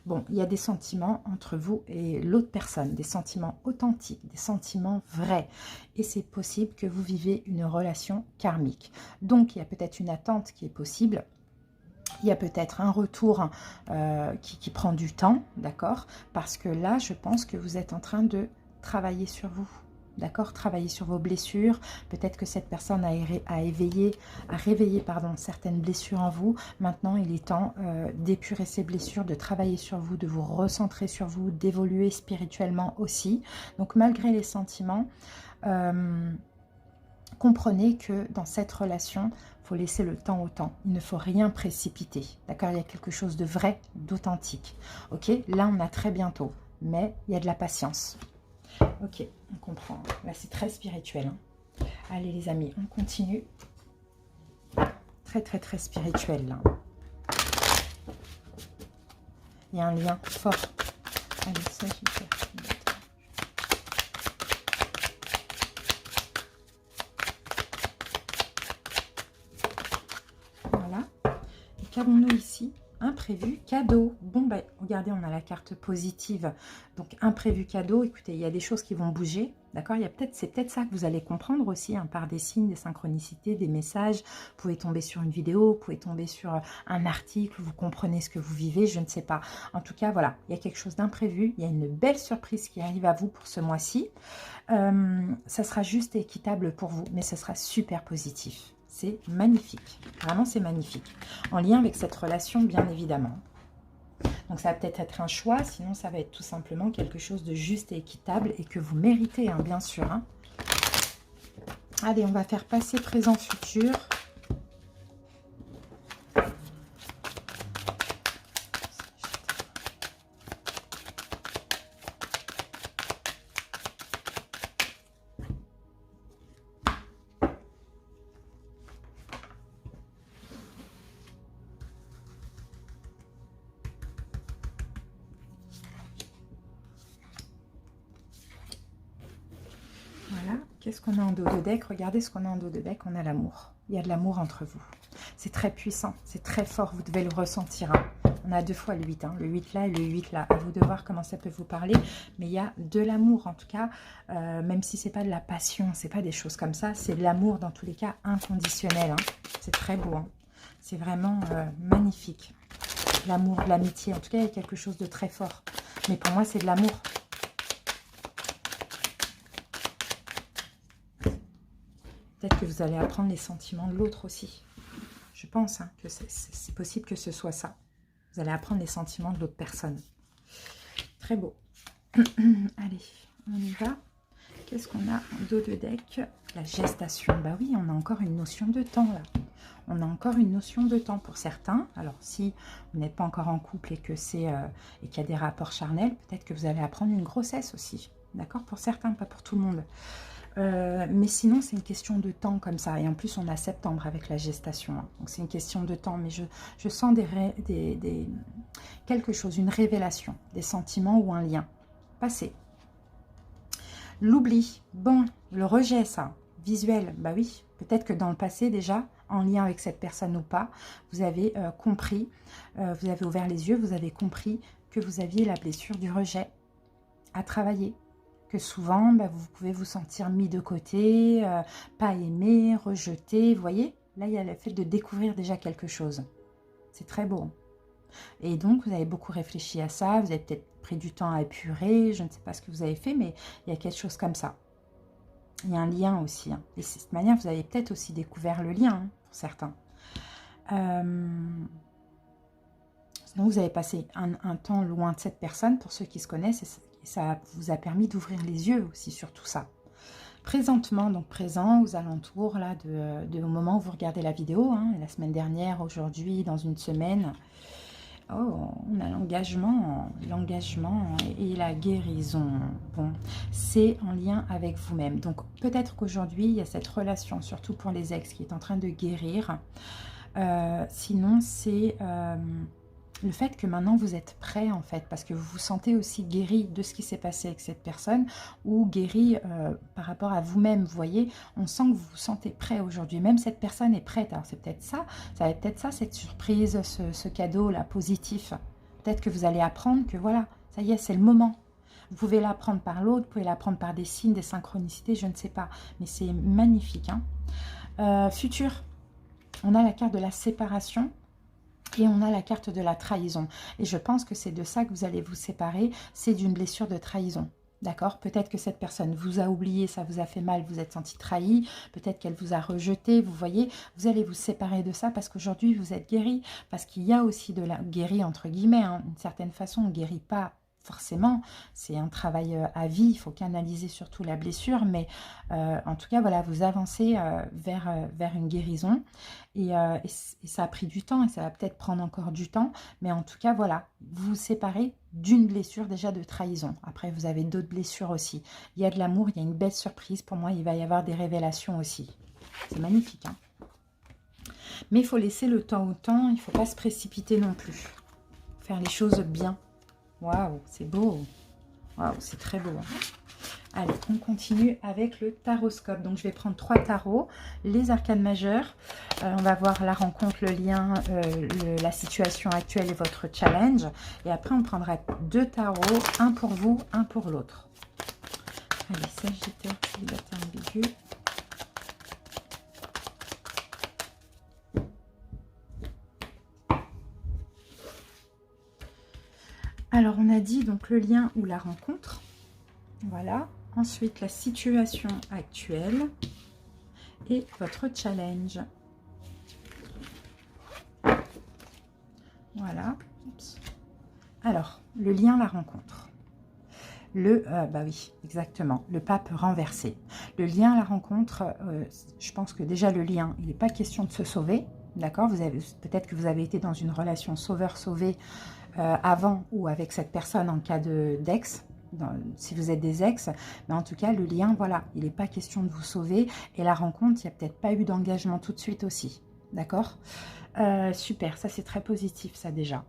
Bon, il y a des sentiments entre vous et l'autre personne, des sentiments authentiques, des sentiments vrais. Et c'est possible que vous vivez une relation karmique. Donc, il y a peut-être une attente qui est possible. Il y a peut-être un retour qui prend du temps, d'accord? Parce que là, je pense que vous êtes en train de travailler sur vous, d'accord? Travailler sur vos blessures. Peut-être que cette personne a réveillé certaines blessures en vous. Maintenant, il est temps d'épurer ces blessures, de travailler sur vous, de vous recentrer sur vous, d'évoluer spirituellement aussi. Donc, malgré les sentiments, comprenez que dans cette relation, il faut laisser le temps au temps. Il ne faut rien précipiter. D'accord? Il y a quelque chose de vrai, d'authentique. Ok? Là, on a très bientôt. Mais il y a de la patience. Ok, on comprend. Là, c'est très spirituel. Hein. Allez les amis, on continue. Très très très spirituel là. Il y a un lien fort. Allez, Sagittaire. Voilà. Et qu'avons-nous ici? Imprévu, cadeau. Bon, ben, regardez, on a la carte positive. Donc, imprévu, cadeau. Écoutez, il y a des choses qui vont bouger. D'accord, c'est peut-être ça que vous allez comprendre aussi, hein, par des signes, des synchronicités, des messages. Vous pouvez tomber sur une vidéo, vous pouvez tomber sur un article, vous comprenez ce que vous vivez, je ne sais pas. En tout cas, voilà, il y a quelque chose d'imprévu. Il y a une belle surprise qui arrive à vous pour ce mois-ci. Ça sera juste et équitable pour vous, mais ce sera super positif. C'est magnifique. Vraiment, c'est magnifique. En lien avec cette relation, bien évidemment. Donc, ça va peut-être être un choix. Sinon, ça va être tout simplement quelque chose de juste et équitable et que vous méritez, hein, bien sûr. Hein. Allez, on va faire passé, présent, futur. Voilà, qu'est-ce qu'on a en dos de deck? Regardez ce qu'on a en dos de deck, on a l'amour. Il y a de l'amour entre vous. C'est très puissant, c'est très fort, vous devez le ressentir. Hein. On a 2 fois le 8, hein, le 8 là et le 8 là. À vous de voir comment ça peut vous parler. Mais il y a de l'amour en tout cas, même si c'est pas de la passion, c'est pas des choses comme ça. C'est de l'amour dans tous les cas inconditionnel. Hein. C'est très beau, hein. C'est vraiment magnifique. L'amour, l'amitié, en tout cas il y a quelque chose de très fort. Mais pour moi c'est de l'amour. Peut-être que vous allez apprendre les sentiments de l'autre aussi. Je pense, hein, que c'est possible que ce soit ça. Vous allez apprendre les sentiments de l'autre personne. Très beau. Allez, on y va. Qu'est-ce qu'on a en dos de deck? La gestation. Bah oui, on a encore une notion de temps là. On a encore une notion de temps pour certains. Alors, si vous n'êtes pas encore en couple et que et qu'il y a des rapports charnels, peut-être que vous allez apprendre une grossesse aussi. D'accord? Pour certains, pas pour tout le monde. Mais sinon, c'est une question de temps comme ça. Et en plus, on a septembre avec la gestation. Hein. Donc, c'est une question de temps. Mais je sens quelque chose, une révélation, des sentiments ou un lien. Passé. L'oubli. Bon, le rejet, ça. Visuel. Bah oui, peut-être que dans le passé, déjà, en lien avec cette personne ou pas, vous avez compris, vous avez ouvert les yeux, vous avez compris que vous aviez la blessure du rejet à travailler. Que souvent, bah, vous pouvez vous sentir mis de côté, pas aimé, rejeté. Vous voyez, là, il y a le fait de découvrir déjà quelque chose. C'est très beau. Et donc, vous avez beaucoup réfléchi à ça. Vous avez peut-être pris du temps à épurer. Je ne sais pas ce que vous avez fait, mais il y a quelque chose comme ça. Il y a un lien aussi. Hein. Et de cette manière, vous avez peut-être aussi découvert le lien, hein, pour certains. Sinon, vous avez passé un temps loin de cette personne, pour ceux qui se connaissent, et ça vous a permis d'ouvrir les yeux aussi sur tout ça. Présentement, donc présent, aux alentours là, au moment où vous regardez la vidéo, hein, la semaine dernière, aujourd'hui, dans une semaine, oh, on a l'engagement et la guérison. Bon, c'est en lien avec vous-même. Donc, peut-être qu'aujourd'hui, il y a cette relation, surtout pour les ex, qui est en train de guérir. Sinon, c'est le fait que maintenant vous êtes prêt en fait, parce que vous vous sentez aussi guéri de ce qui s'est passé avec cette personne, ou guéri par rapport à vous-même. Vous voyez, on sent que vous vous sentez prêt aujourd'hui, même cette personne est prête. Alors c'est peut-être ça, ça va être peut-être ça, cette surprise, ce cadeau là positif. Peut-être que vous allez apprendre que voilà, ça y est, c'est le moment. Vous pouvez l'apprendre par l'autre, vous pouvez l'apprendre par des signes, des synchronicités, je ne sais pas, mais c'est magnifique. Hein. Futur, on a la carte de la séparation. Et on a la carte de la trahison. Et je pense que c'est de ça que vous allez vous séparer. C'est d'une blessure de trahison. D'accord? Peut-être que cette personne vous a oublié, ça vous a fait mal, vous êtes senti trahi. Peut-être qu'elle vous a rejeté. Vous voyez, vous allez vous séparer de ça parce qu'aujourd'hui, vous êtes guéri. Parce qu'il y a aussi de la guéri, entre guillemets. Hein, d'une certaine façon, on ne guérit pas forcément, c'est un travail à vie, il faut canaliser surtout la blessure, mais en tout cas, voilà, vous avancez vers une guérison, et ça a pris du temps, et ça va peut-être prendre encore du temps, mais en tout cas, voilà, vous vous séparez d'une blessure déjà de trahison. Après, vous avez d'autres blessures aussi. Il y a de l'amour, il y a une belle surprise, pour moi, il va y avoir des révélations aussi. C'est magnifique, hein. Mais il faut laisser le temps au temps, il ne faut pas se précipiter non plus. Faire les choses bien. Waouh, c'est beau. Waouh, c'est très beau, hein. Allez, on continue avec le taroscope. Donc, je vais prendre 3 tarots, les arcanes majeures. On va voir la rencontre, le lien, la situation actuelle et votre challenge. Et après, on prendra 2 tarots, un pour vous, un pour l'autre. Allez, Sagittaire, célibataire ambigu. Alors, on a dit donc le lien ou la rencontre. Voilà. Ensuite, la situation actuelle et votre challenge. Voilà. Oups. Alors, le lien, la rencontre. Bah oui, exactement, le pape renversé. Le lien, la rencontre, je pense que déjà le lien, il n'est pas question de se sauver, d'accord? Peut-être que vous avez été dans une relation sauveur-sauvé avant ou avec cette personne en cas d'ex, si vous êtes des ex, mais en tout cas, le lien, voilà, il n'est pas question de vous sauver. Et la rencontre, il n'y a peut-être pas eu d'engagement tout de suite aussi, d'accord? Super, ça c'est très positif, ça déjà.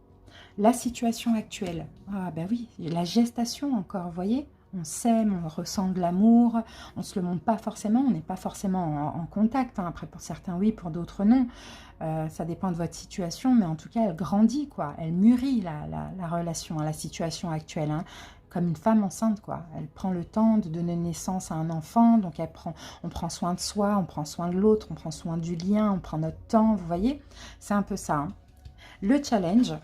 La situation actuelle, ah ben oui, la gestation encore, vous voyez, on s'aime, on ressent de l'amour, on ne se le montre pas forcément, on n'est pas forcément en contact, hein. Après pour certains oui, pour d'autres non, ça dépend de votre situation, mais en tout cas elle grandit, quoi, elle mûrit la relation, hein, la situation actuelle, hein, comme une femme enceinte, quoi. Elle prend le temps de donner naissance à un enfant, donc on prend soin de soi, on prend soin de l'autre, on prend soin du lien, on prend notre temps, vous voyez, c'est un peu ça, hein. Le challenge,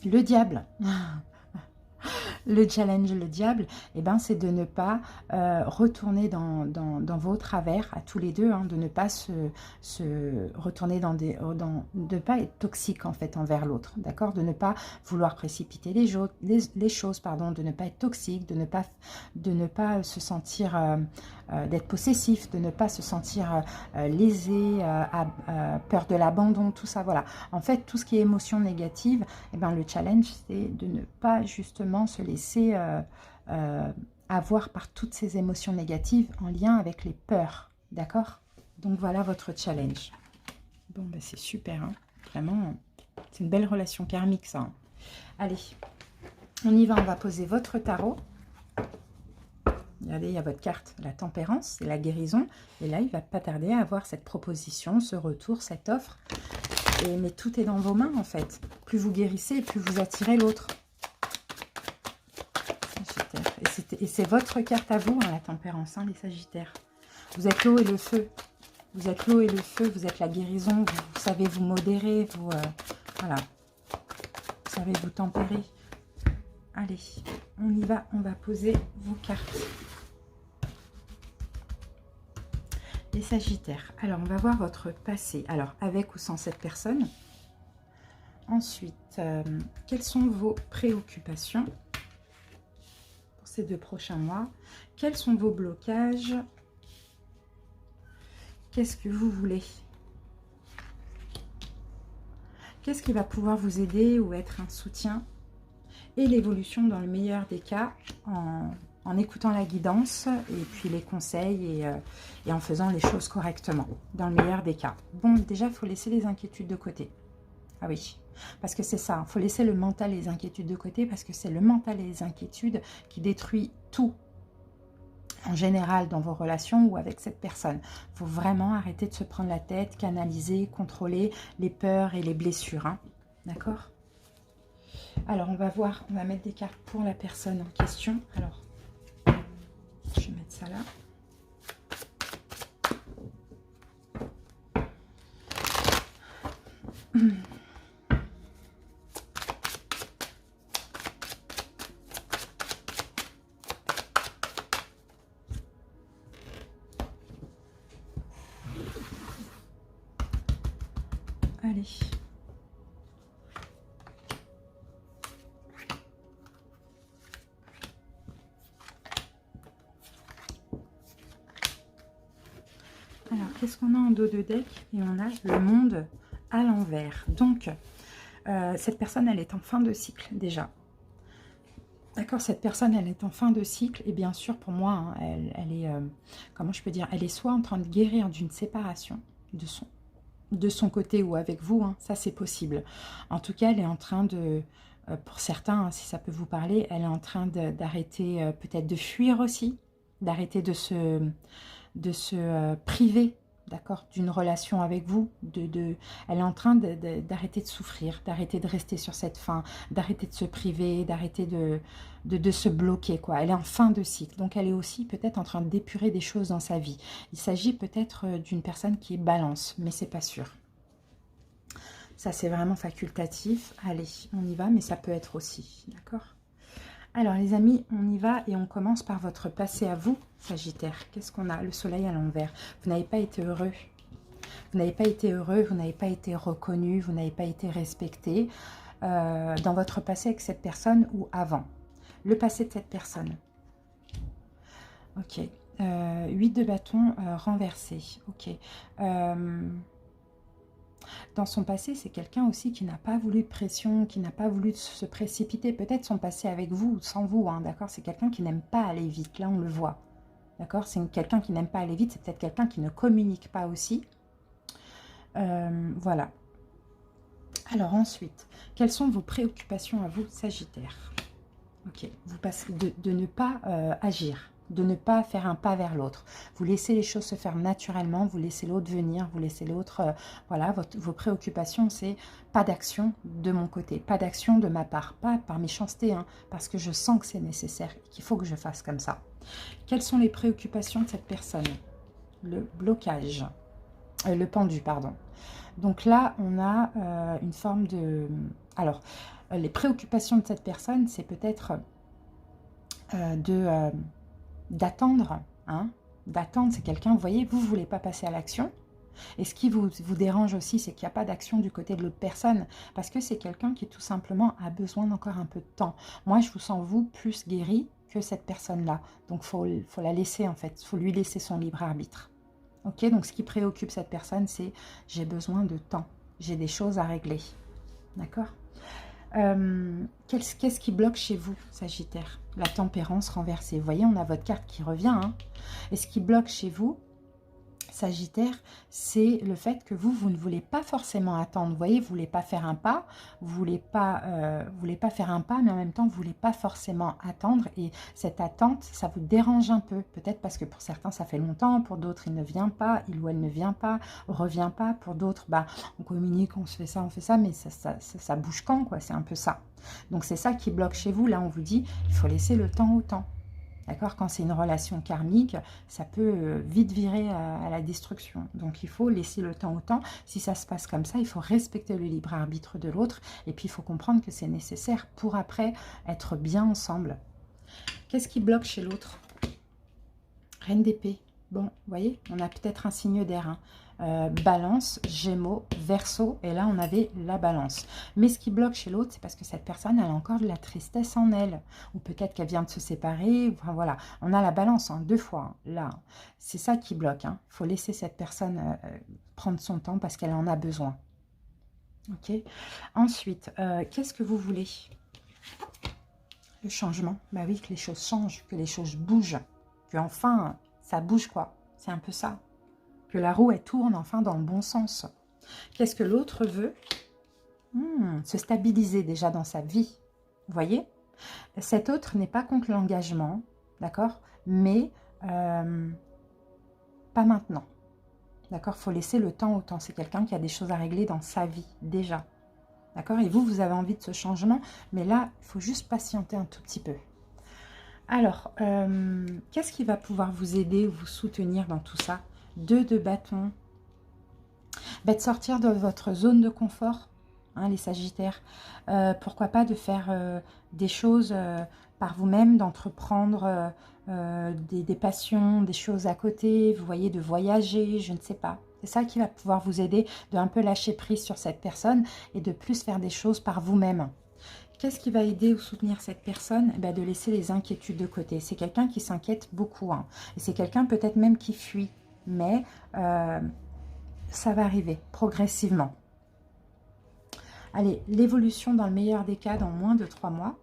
le diable, le challenge, le diable, eh ben, c'est de ne pas retourner dans vos travers, à tous les deux, hein, de ne pas se retourner de ne pas être toxique en fait envers l'autre, d'accord, de ne pas vouloir précipiter les choses, pardon, de ne pas être toxique, de ne pas se sentir d'être possessif, de ne pas se sentir lésé, peur de l'abandon, tout ça, voilà. En fait, tout ce qui est émotion négative, eh ben, le challenge, c'est de ne pas justement se laisser avoir par toutes ces émotions négatives en lien avec les peurs, d'accord? Donc voilà votre challenge. Bon, ben c'est super, hein. Vraiment, c'est une belle relation karmique, ça, hein. Allez, on y va, on va poser votre tarot. Regardez, il y a votre carte, la tempérance, c'est la guérison. Et là, il ne va pas tarder à avoir cette proposition, ce retour, cette offre. Mais tout est dans vos mains, en fait. Plus vous guérissez, plus vous attirez l'autre. Et c'est votre carte à vous, hein, la tempérance, hein, les Sagittaires. Vous êtes l'eau et le feu. Vous êtes l'eau et le feu, vous êtes la guérison. Vous savez vous modérer, voilà. Vous savez vous tempérer. Allez, on y va, on va poser vos cartes. Les Sagittaires. Alors, on va voir votre passé. Alors, avec ou sans cette personne. Ensuite, quelles sont vos préoccupations pour ces 2 prochains mois? Quels sont vos blocages? Qu'est-ce que vous voulez? Qu'est-ce qui va pouvoir vous aider ou être un soutien? Et l'évolution dans le meilleur des cas en écoutant la guidance et puis les conseils et en faisant les choses correctement, dans le meilleur des cas. Bon, déjà, il faut laisser les inquiétudes de côté. Ah oui, parce que c'est ça, il faut laisser le mental et les inquiétudes de côté, parce que c'est le mental et les inquiétudes qui détruit tout, en général, dans vos relations ou avec cette personne. Il faut vraiment arrêter de se prendre la tête, canaliser, contrôler les peurs et les blessures, hein. D'accord? Alors, on va voir, on va mettre des cartes pour la personne en question. Alors, je vais mettre ça là. Allez. qu'est-ce qu'on a en dos de deck? Et on a le monde à l'envers. Donc, cette personne, elle est en fin de cycle déjà. D'accord, cette personne, elle est en fin de cycle. Et bien sûr, pour moi, hein, elle est, comment je peux dire, elle est soit en train de guérir d'une séparation de son côté ou avec vous, hein, ça c'est possible. En tout cas, elle est en train de, pour certains, hein, si ça peut vous parler, elle est en train d'arrêter, peut-être de fuir aussi, d'arrêter de se priver, d'accord, d'une relation avec vous. Elle est en train d'arrêter de souffrir, d'arrêter de rester sur cette fin, d'arrêter de se priver, d'arrêter de se bloquer, quoi. Elle est en fin de cycle, donc elle est aussi peut-être en train d'épurer des choses dans sa vie. Il s'agit peut-être d'une personne qui est balance, mais c'est pas sûr. Ça, c'est vraiment facultatif. Allez, on y va, mais ça peut être aussi, d'accord? Alors, les amis, on y va et on commence par votre passé à vous, Sagittaire. Qu'est-ce qu'on a? Le soleil à l'envers. Vous n'avez pas été heureux. Vous n'avez pas été heureux, vous n'avez pas été reconnu, vous n'avez pas été respecté dans votre passé avec cette personne ou avant. Le passé de cette personne. Ok. 8 de bâton renversé. Ok. Dans son passé, c'est quelqu'un aussi qui n'a pas voulu de pression, qui n'a pas voulu se précipiter. Peut-être son passé avec vous ou sans vous, hein, d'accord? C'est quelqu'un qui n'aime pas aller vite, là on le voit. D'accord? C'est quelqu'un qui n'aime pas aller vite, c'est peut-être quelqu'un qui ne communique pas aussi. Voilà. Alors ensuite, quelles sont vos préoccupations à vous, Sagittaire? Ok, vous passez de ne pas agir, de ne pas faire un pas vers l'autre. Vous laissez les choses se faire naturellement, vous laissez l'autre venir, vous laissez l'autre... voilà, vos préoccupations, c'est pas d'action de mon côté, pas d'action de ma part, pas par méchanceté, hein, parce que je sens que c'est nécessaire et qu'il faut que je fasse comme ça. Quelles sont les préoccupations de cette personne? Le blocage, le pendu, pardon. Donc là, on a une forme de... Alors, les préoccupations de cette personne, c'est peut-être d'attendre. Hein, d'attendre, c'est quelqu'un, vous voyez, vous ne voulez pas passer à l'action. Et ce qui vous dérange aussi, c'est qu'il n'y a pas d'action du côté de l'autre personne. Parce que c'est quelqu'un qui, tout simplement, a besoin d'encore un peu de temps. Moi, je vous sens, vous, plus guéri que cette personne-là. Donc, il faut la laisser, en fait. Il faut lui laisser son libre arbitre. Ok, donc ce qui préoccupe cette personne, c'est j'ai besoin de temps. J'ai des choses à régler. D'accord? Qu'est-ce qui bloque chez vous, Sagittaire? La tempérance renversée. Vous voyez, on a votre carte qui revient. Hein. Et ce qui bloque chez vous, Sagittaire, c'est le fait que vous ne voulez pas forcément attendre. Vous voyez, vous ne voulez pas faire un pas, vous voulez pas faire un pas, mais en même temps, vous ne voulez pas forcément attendre. Et cette attente, ça vous dérange un peu. Peut-être parce que pour certains, ça fait longtemps, pour d'autres, il ne vient pas, il ou elle ne vient pas, revient pas. Pour d'autres, bah, on communique, on se fait ça, mais ça bouge quand, quoi. C'est un peu ça. Donc, c'est ça qui bloque chez vous. Là, on vous dit, il faut laisser le temps au temps. D'accord? Quand c'est une relation karmique, ça peut vite virer à la destruction. Donc, il faut laisser le temps au temps. Si ça se passe comme ça, il faut respecter le libre arbitre de l'autre. Et puis, il faut comprendre que c'est nécessaire pour après être bien ensemble. Qu'est-ce qui bloque chez l'autre? Reine d'épée. Bon, vous voyez, on a peut-être un signe d'air. Hein. Balance, Gémeaux, Verseau, et là on avait la balance. Mais ce qui bloque chez l'autre, c'est parce que cette personne elle a encore de la tristesse en elle, ou peut-être qu'elle vient de se séparer. Enfin voilà, on a la balance hein, 2 fois. Hein, là, c'est ça qui bloque. Il faut laisser cette personne prendre son temps parce qu'elle en a besoin. Ok. Ensuite, qu'est-ce que vous voulez? Le changement. Bah oui, que les choses changent, que les choses bougent, que enfin ça bouge quoi. C'est un peu ça. Que la roue, elle tourne enfin dans le bon sens. Qu'est-ce que l'autre veut? Se stabiliser déjà dans sa vie. Vous voyez? Cet autre n'est pas contre l'engagement, d'accord? Mais pas maintenant. D'accord? Il faut laisser le temps au temps. C'est quelqu'un qui a des choses à régler dans sa vie, déjà. D'accord? Et vous avez envie de ce changement, mais là, il faut juste patienter un tout petit peu. Alors, qu'est-ce qui va pouvoir vous aider, vous soutenir dans tout ça? 2 de bâton. Bah, de sortir de votre zone de confort, hein, les Sagittaires. Pourquoi pas de faire des choses par vous-même, d'entreprendre des passions, des choses à côté, vous voyez, de voyager, je ne sais pas. C'est ça qui va pouvoir vous aider de un peu lâcher prise sur cette personne et de plus faire des choses par vous-même. Qu'est-ce qui va aider ou soutenir cette personne? Ben, de laisser les inquiétudes de côté. C'est quelqu'un qui s'inquiète beaucoup. Hein. Et c'est quelqu'un peut-être même qui fuit. mais ça va arriver progressivement. Allez, l'évolution dans le meilleur des cas dans moins de 3 mois.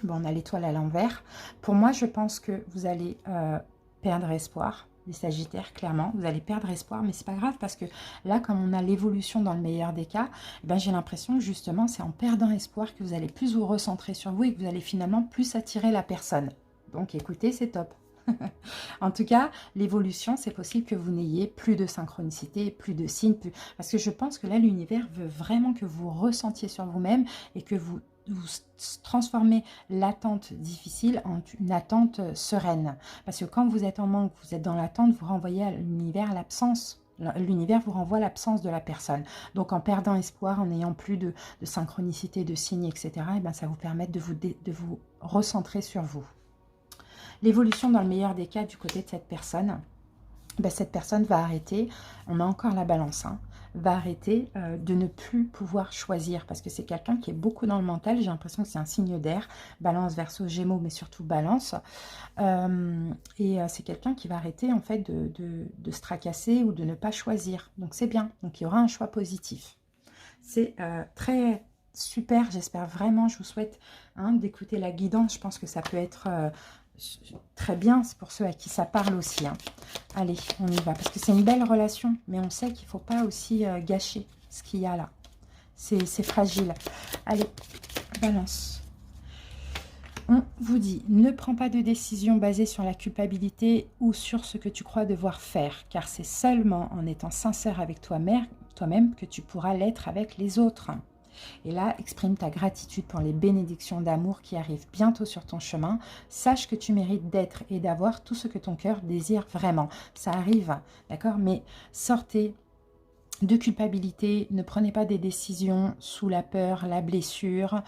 Bon, on a l'étoile à l'envers. Pour moi, je pense que vous allez perdre espoir. Les Sagittaires, clairement, vous allez perdre espoir, mais c'est pas grave parce que là, comme on a l'évolution dans le meilleur des cas, eh ben, j'ai l'impression que justement, c'est en perdant espoir que vous allez plus vous recentrer sur vous et que vous allez finalement plus attirer la personne. Donc, écoutez, c'est top. En tout cas, l'évolution, c'est possible que vous n'ayez plus de synchronicité, plus de signes, parce que je pense que là, l'univers veut vraiment que vous ressentiez sur vous-même et que vous transformez l'attente difficile en une attente sereine. Parce que quand vous êtes en manque, vous êtes dans l'attente, vous renvoyez à l'univers l'absence. L'univers vous renvoie l'absence de la personne. Donc en perdant espoir, en n'ayant plus de synchronicité, de signes, etc., et bien ça vous permet de vous recentrer sur vous. L'évolution dans le meilleur des cas du côté de cette personne, ben cette personne va arrêter, on a encore la balance, hein, va arrêter de ne plus pouvoir choisir parce que c'est quelqu'un qui est beaucoup dans le mental. J'ai l'impression que c'est un signe d'air, balance, verseau, gémeaux, mais surtout balance. C'est quelqu'un qui va arrêter en fait de se tracasser ou de ne pas choisir. Donc c'est bien, donc il y aura un choix positif. C'est très super, j'espère vraiment, je vous souhaite d'écouter la guidance. Je pense que ça peut être très bien, c'est pour ceux à qui ça parle aussi. Allez, on y va, parce que c'est une belle relation, mais on sait qu'il ne faut pas aussi gâcher ce qu'il y a là. C'est fragile. Allez, balance. On vous dit, ne prends pas de décision basée sur la culpabilité ou sur ce que tu crois devoir faire, car c'est seulement en étant sincère avec toi-même que tu pourras l'être avec les autres. Et là, exprime ta gratitude pour les bénédictions d'amour qui arrivent bientôt sur ton chemin. Sache que tu mérites d'être et d'avoir tout ce que ton cœur désire vraiment. Ça arrive, d'accord? Mais sortez de culpabilité, ne prenez pas des décisions sous la peur, la blessure.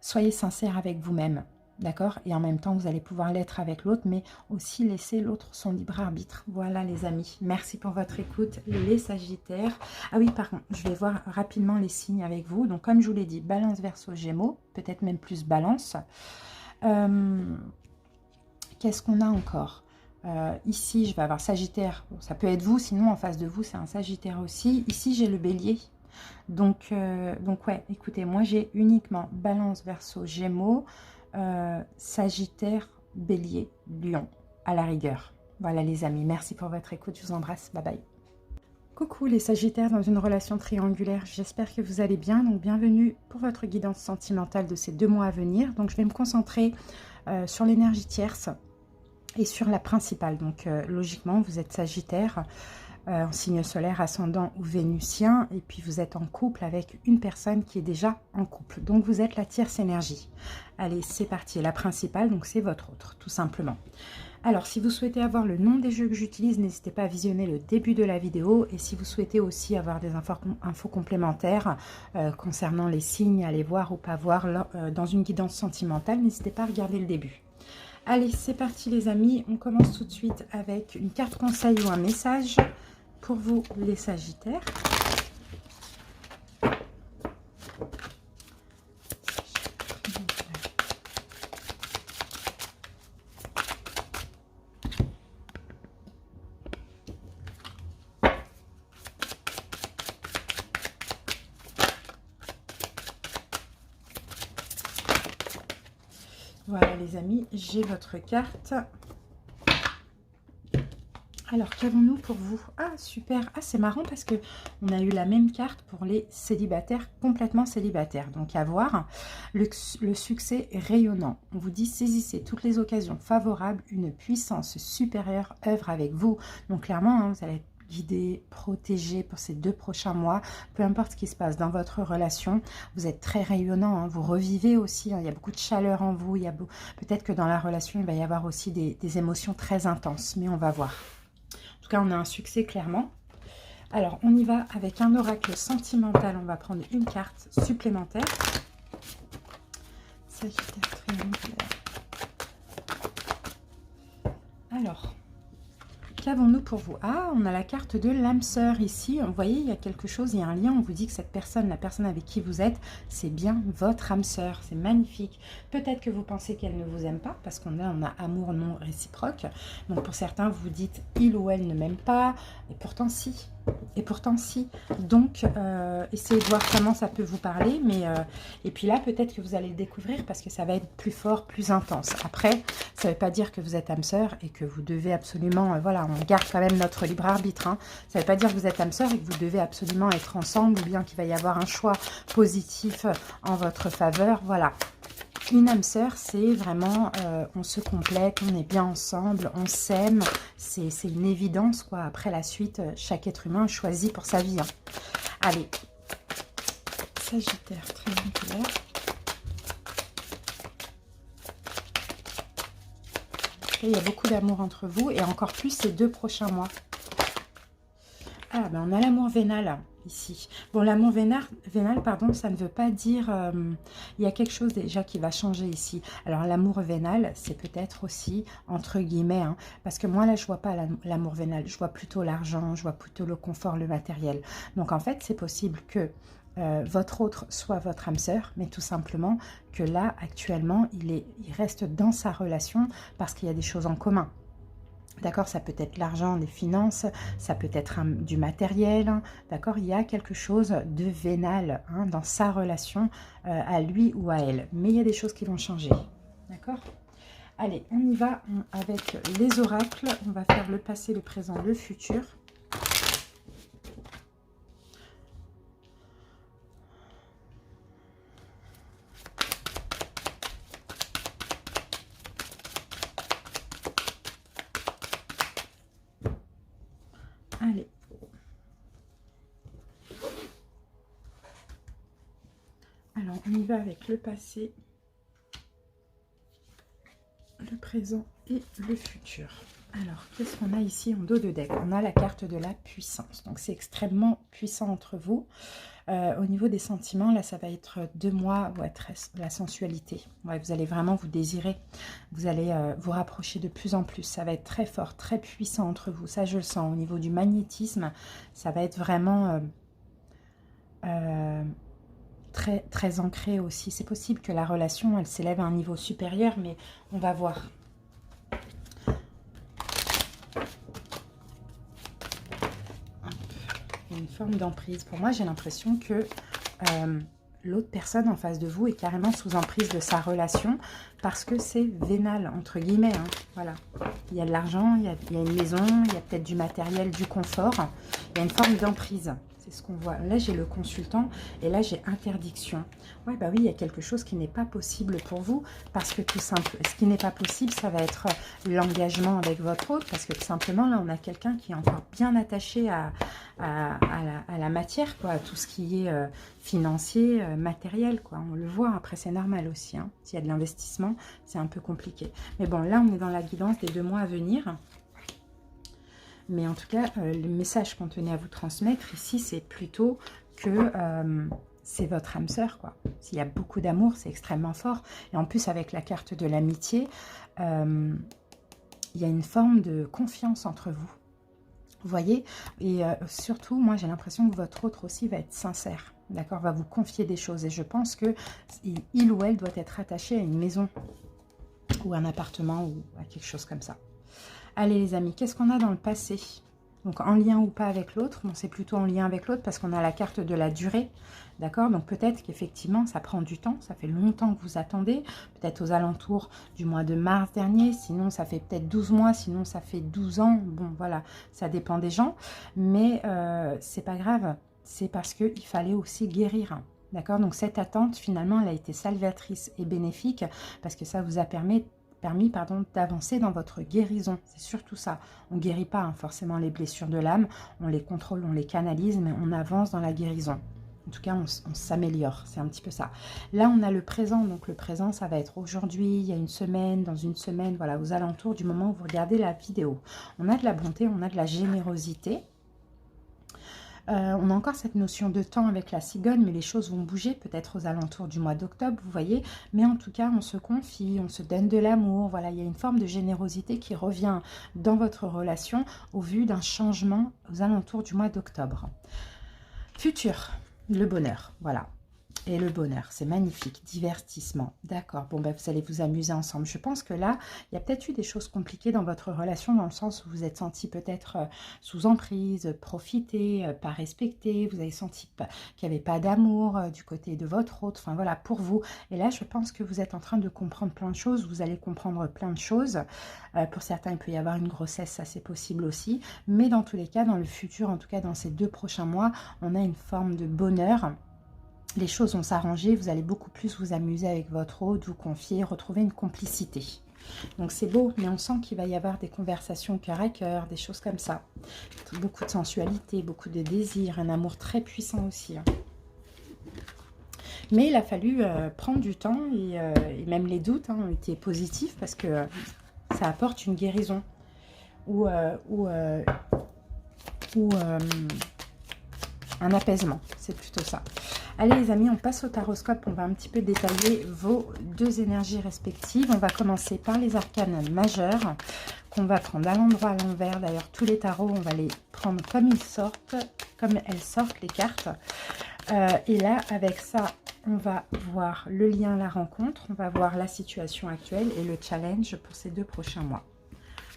Soyez sincère avec vous-même. D'accord? Et en même temps, vous allez pouvoir l'être avec l'autre, mais aussi laisser l'autre son libre arbitre. Voilà les amis. Merci pour votre écoute, les Sagittaires. Ah oui, par contre, je vais voir rapidement les signes avec vous. Donc, comme je vous l'ai dit, Balance, Verseau, Gémeaux, peut-être même plus Balance. Qu'est-ce qu'on a encore? Ici, je vais avoir Sagittaire. Bon, ça peut être vous, sinon en face de vous, c'est un Sagittaire aussi. Ici, j'ai le Bélier. Donc ouais, écoutez, moi, j'ai uniquement Balance, Verseau, Gémeaux, Sagittaire, Bélier, Lion, à la rigueur. Voilà les amis, merci pour votre écoute, je vous embrasse, bye bye. Coucou les Sagittaires dans une relation triangulaire, j'espère que vous allez bien. Donc bienvenue pour votre guidance sentimentale de ces 2 mois à venir. Donc je vais me concentrer sur l'énergie tierce et sur la principale. Donc logiquement, vous êtes Sagittaire, en signe solaire, ascendant ou vénusien, et puis vous êtes en couple avec une personne qui est déjà en couple. Donc vous êtes la tierce énergie. Allez, c'est parti. La principale, donc c'est votre autre, tout simplement. Alors, si vous souhaitez avoir le nom des jeux que j'utilise, n'hésitez pas à visionner le début de la vidéo. Et si vous souhaitez aussi avoir des infos complémentaires concernant les signes, aller voir ou pas voir dans une guidance sentimentale, n'hésitez pas à regarder le début. Allez, c'est parti les amis. On commence tout de suite avec une carte conseil ou un message pour vous les Sagittaires. Voilà les amis, j'ai votre carte. Alors, qu'avons-nous pour vous? Ah, super. Ah, c'est marrant parce que on a eu la même carte pour les célibataires, complètement célibataires. Donc, à voir. Le succès rayonnant. On vous dit, saisissez toutes les occasions favorables. Une puissance supérieure œuvre avec vous. Donc, clairement, vous allez être guidé, protégé pour ces 2 prochains mois. Peu importe ce qui se passe dans votre relation, vous êtes très rayonnant. Vous revivez aussi. Il y a beaucoup de chaleur en vous. Peut-être que dans la relation, il va y avoir aussi des émotions très intenses. Mais on va voir. En tout cas, on a un succès clairement. Alors, on y va avec un oracle sentimental. On va prendre une carte supplémentaire. Sagittaire triangulaire. Alors, qu'avons-nous pour vous? Ah, on a la carte de l'âme sœur ici. Vous voyez, il y a quelque chose, il y a un lien. On vous dit que cette personne, la personne avec qui vous êtes, c'est bien votre âme sœur. C'est magnifique. Peut-être que vous pensez qu'elle ne vous aime pas, parce qu'on a amour non réciproque. Donc pour certains, vous dites il ou elle ne m'aime pas, et pourtant si. Et pourtant si. Donc essayez de voir comment ça peut vous parler. Et puis là, peut-être que vous allez le découvrir parce que ça va être plus fort, plus intense. Après, ça ne veut pas dire que vous êtes âme sœur et que vous devez absolument... voilà, on garde quand même notre libre arbitre. Hein. Ça ne veut pas dire que vous êtes âme sœur et que vous devez absolument être ensemble ou bien qu'il va y avoir un choix positif en votre faveur. Voilà. Une âme sœur, c'est vraiment, on se complète, on est bien ensemble, on s'aime, c'est une évidence, quoi. Après la suite, chaque être humain choisit pour sa vie. Hein. Allez, Sagittaire, très bien. Il y a beaucoup d'amour entre vous et encore plus ces 2 prochains mois. Ah, ben on a l'amour vénal ici. Bon, l'amour vénal, pardon, ça ne veut pas dire... il y a quelque chose déjà qui va changer ici. Alors, l'amour vénal, c'est peut-être aussi, entre guillemets, hein, parce que moi, là, je vois pas l'amour vénal. Je vois plutôt l'argent, je vois plutôt le confort, le matériel. Donc, en fait, c'est possible que votre autre soit votre âme sœur, mais tout simplement que là, actuellement, il reste dans sa relation parce qu'il y a des choses en commun. D'accord, ça peut être l'argent, des finances, ça peut être du matériel, hein, d'accord, il y a quelque chose de vénal hein, dans sa relation à lui ou à elle. Mais il y a des choses qui vont changer, d'accord. Allez, on y va avec les oracles, on va faire le passé, le présent, le futur. Allez. Alors, on y va avec le passé, le présent et le futur. Alors, qu'est-ce qu'on a ici en dos de deck? On a la carte de la puissance. Donc, c'est extrêmement puissant entre vous. Au niveau des sentiments, là, ça va être 2 mois, ouais, la sensualité. Ouais, vous allez vraiment vous désirer. Vous allez vous rapprocher de plus en plus. Ça va être très fort, très puissant entre vous. Ça, je le sens. Au niveau du magnétisme, ça va être vraiment très, très ancré aussi. C'est possible que la relation, elle s'élève à un niveau supérieur, mais on va voir. Une forme d'emprise. Pour moi, j'ai l'impression que l'autre personne en face de vous est carrément sous emprise de sa relation parce que c'est vénal, entre guillemets. Hein. Voilà. Il y a de l'argent, il y a une maison, il y a peut-être du matériel, du confort. Il y a une forme d'emprise. C'est ce qu'on voit. Là, j'ai le consultant et là, j'ai interdiction. Ouais, bah oui, il y a quelque chose qui n'est pas possible pour vous parce que tout simple, ce qui n'est pas possible, ça va être l'engagement avec votre autre parce que tout simplement, là, on a quelqu'un qui est encore bien attaché à la matière, quoi, à tout ce qui est financier, matériel, quoi. On le voit, après, c'est normal aussi. Hein. S'il y a de l'investissement, c'est un peu compliqué. Mais bon, là, on est dans la guidance des 2 mois à venir. Mais en tout cas, le message qu'on tenait à vous transmettre ici, c'est plutôt que c'est votre âme sœur, quoi. S'il y a beaucoup d'amour, c'est extrêmement fort. Et en plus, avec la carte de l'amitié, il y a une forme de confiance entre vous. Vous voyez? Et surtout, moi, j'ai l'impression que votre autre aussi va être sincère. D'accord? Va vous confier des choses. Et je pense que il ou elle doit être attaché à une maison ou un appartement ou à quelque chose comme ça. Allez les amis, qu'est-ce qu'on a dans le passé? Donc en lien ou pas avec l'autre, bon, c'est plutôt en lien avec l'autre parce qu'on a la carte de la durée, d'accord? Donc peut-être qu'effectivement ça prend du temps, ça fait longtemps que vous attendez, peut-être aux alentours du mois de mars dernier, sinon ça fait peut-être 12 mois, sinon ça fait 12 ans, bon voilà, ça dépend des gens, mais c'est pas grave, c'est parce qu'il fallait aussi guérir. D'accord? Donc cette attente finalement elle a été salvatrice et bénéfique parce que ça vous a permis d'avancer dans votre guérison. C'est surtout ça. On ne guérit pas hein, forcément les blessures de l'âme, on les contrôle, on les canalise, mais on avance dans la guérison. En tout cas, on s'améliore, c'est un petit peu ça. Là, on a le présent, donc le présent, ça va être aujourd'hui, il y a une semaine, dans une semaine, voilà, aux alentours du moment où vous regardez la vidéo. On a de la bonté, on a de la générosité. On a encore cette notion de temps avec la cigogne, mais les choses vont bouger, peut-être aux alentours du mois d'octobre, vous voyez. Mais en tout cas, on se confie, on se donne de l'amour. Voilà, il y a une forme de générosité qui revient dans votre relation au vu d'un changement aux alentours du mois d'octobre. Futur, le bonheur, voilà. Et le bonheur, c'est magnifique, divertissement. D'accord, bon, ben, vous allez vous amuser ensemble. Je pense que là, il y a peut-être eu des choses compliquées dans votre relation, dans le sens où vous êtes senti peut-être sous emprise, profité, pas respecté. Vous avez senti qu'il n'y avait pas d'amour du côté de votre autre. Enfin, voilà, pour vous. Et là, je pense que vous êtes en train de comprendre plein de choses. Vous allez comprendre plein de choses. Pour certains, il peut y avoir une grossesse, ça c'est possible aussi. Mais dans tous les cas, dans le futur, en tout cas dans ces 2 prochains mois, on a une forme de bonheur. Les choses vont s'arranger, vous allez beaucoup plus vous amuser avec votre hôte, vous confier, retrouver une complicité. Donc c'est beau, mais on sent qu'il va y avoir des conversations cœur à cœur, des choses comme ça. Beaucoup de sensualité, beaucoup de désir, un amour très puissant aussi. Hein. Mais il a fallu prendre du temps et même les doutes ont été positifs parce que ça apporte une guérison ou un apaisement, c'est plutôt ça. Allez les amis, on passe au taroscope, on va un petit peu détailler vos 2 énergies respectives. On va commencer par les arcanes majeures, qu'on va prendre à l'endroit, à l'envers. D'ailleurs, tous les tarots, on va les prendre comme ils sortent, comme elles sortent, les cartes. Et là, avec ça, on va voir le lien, la rencontre, on va voir la situation actuelle et le challenge pour ces 2 prochains mois.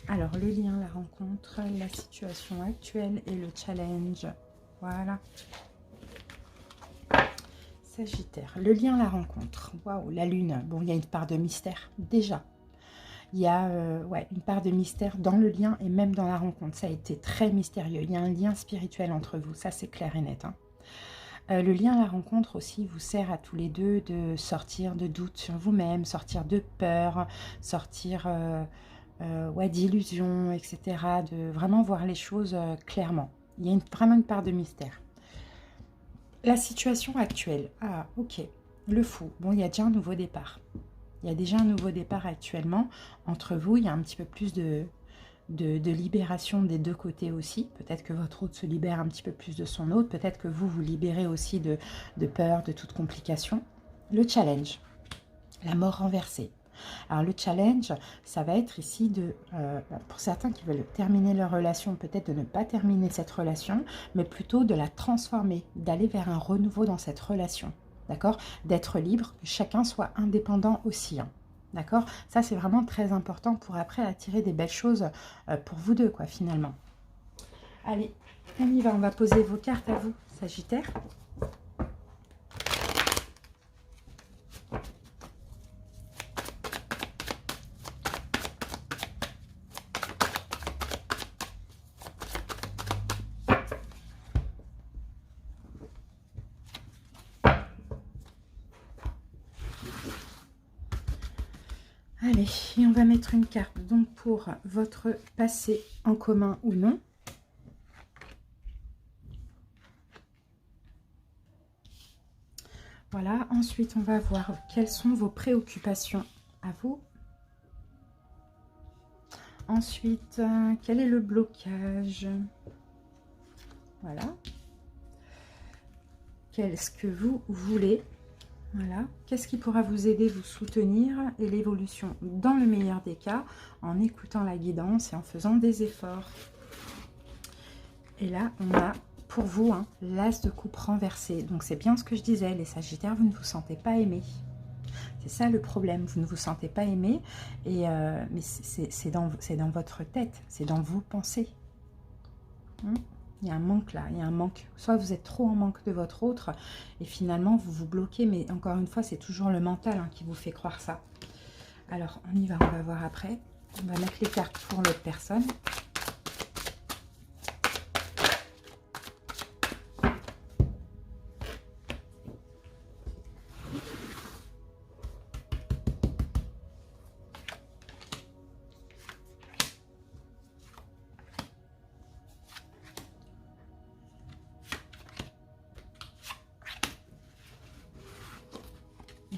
Alors, le lien, la rencontre, la situation actuelle et le challenge. Voilà. Sagittaire, le lien, la rencontre. Waouh, la lune. Bon, il y a une part de mystère, déjà. Il y a ouais, une part de mystère dans le lien et même dans la rencontre. Ça a été très mystérieux. Il y a un lien spirituel entre vous, ça c'est clair et net. Hein. Le lien, la rencontre aussi vous sert à tous les deux de sortir de doutes sur vous-même, sortir de peur, sortir ouais, d'illusions, etc. De vraiment voir les choses clairement. Il y a vraiment une part de mystère. La situation actuelle. Ah, ok. Le fou. Bon, il y a déjà un nouveau départ. Il y a déjà un nouveau départ actuellement. Entre vous, il y a un petit peu plus de libération des 2 côtés aussi. Peut-être que votre hôte se libère un petit peu plus de son hôte. Peut-être que vous, vous libérez aussi de peur, de toute complication. Le challenge. La mort renversée. Alors le challenge, ça va être ici de, pour certains qui veulent terminer leur relation, peut-être de ne pas terminer cette relation, mais plutôt de la transformer, d'aller vers un renouveau dans cette relation, d'accord? D'être libre, que chacun soit indépendant aussi, hein, d'accord? Ça c'est vraiment très important pour après attirer des belles choses pour vous deux, quoi, finalement. Allez, on y va, on va poser vos cartes à vous, Sagittaire. Allez, et on va mettre une carte donc pour votre passé en commun ou non. Voilà, ensuite on va voir quelles sont vos préoccupations à vous. Ensuite, quel est le blocage? Voilà. Qu'est-ce que vous voulez? Voilà. Qu'est-ce qui pourra vous aider, vous soutenir et l'évolution dans le meilleur des cas en écoutant la guidance et en faisant des efforts. Et là, on a pour vous hein, l'as de coupe renversé. Donc c'est bien ce que je disais, les Sagittaires, vous ne vous sentez pas aimés. C'est ça le problème, vous ne vous sentez pas aimé, et, mais c'est dans votre tête, c'est dans vos pensées. Il y a un manque là, il y a un manque. Soit vous êtes trop en manque de votre autre, et finalement vous vous bloquez, mais encore une fois, c'est toujours le mental hein, qui vous fait croire ça. Alors, on y va, on va voir après. On va mettre les cartes pour l'autre personne.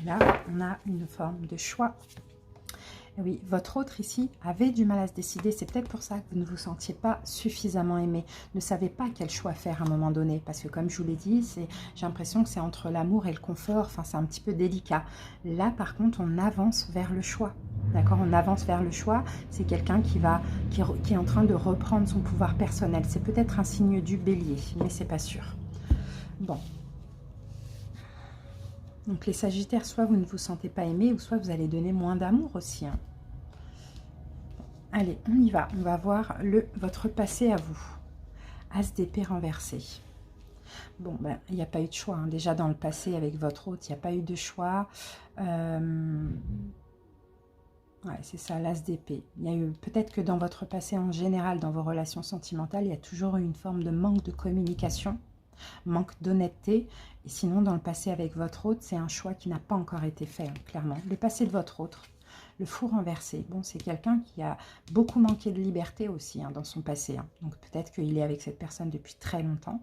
Là, on a une forme de choix. Oui, votre autre ici avait du mal à se décider. C'est peut-être pour ça que vous ne vous sentiez pas suffisamment aimé. Ne savez pas quel choix faire à un moment donné. Parce que comme je vous l'ai dit, j'ai l'impression que c'est entre l'amour et le confort. Enfin, c'est un petit peu délicat. Là, par contre, on avance vers le choix. D'accord, on avance vers le choix. C'est quelqu'un qui est en train de reprendre son pouvoir personnel. C'est peut-être un signe du bélier, mais c'est pas sûr. Bon. Donc les Sagittaires, soit vous ne vous sentez pas aimé, ou soit vous allez donner moins d'amour aussi. Hein. Allez, on y va. On va voir votre passé à vous. As d'épée renversé. Bon, ben, il n'y a pas eu de choix. Hein. Déjà dans le passé avec votre hôte, il n'y a pas eu de choix. Ouais, c'est ça, l'as d'épée. Il y a eu peut-être que dans votre passé en général, dans vos relations sentimentales, il y a toujours eu une forme de manque de communication, manque d'honnêteté. Et sinon, dans le passé avec votre hôte, c'est un choix qui n'a pas encore été fait, hein, clairement. Le passé de votre autre, le fou renversé. Bon, c'est quelqu'un qui a beaucoup manqué de liberté aussi hein, dans son passé. Hein. Donc peut-être qu'il est avec cette personne depuis très longtemps.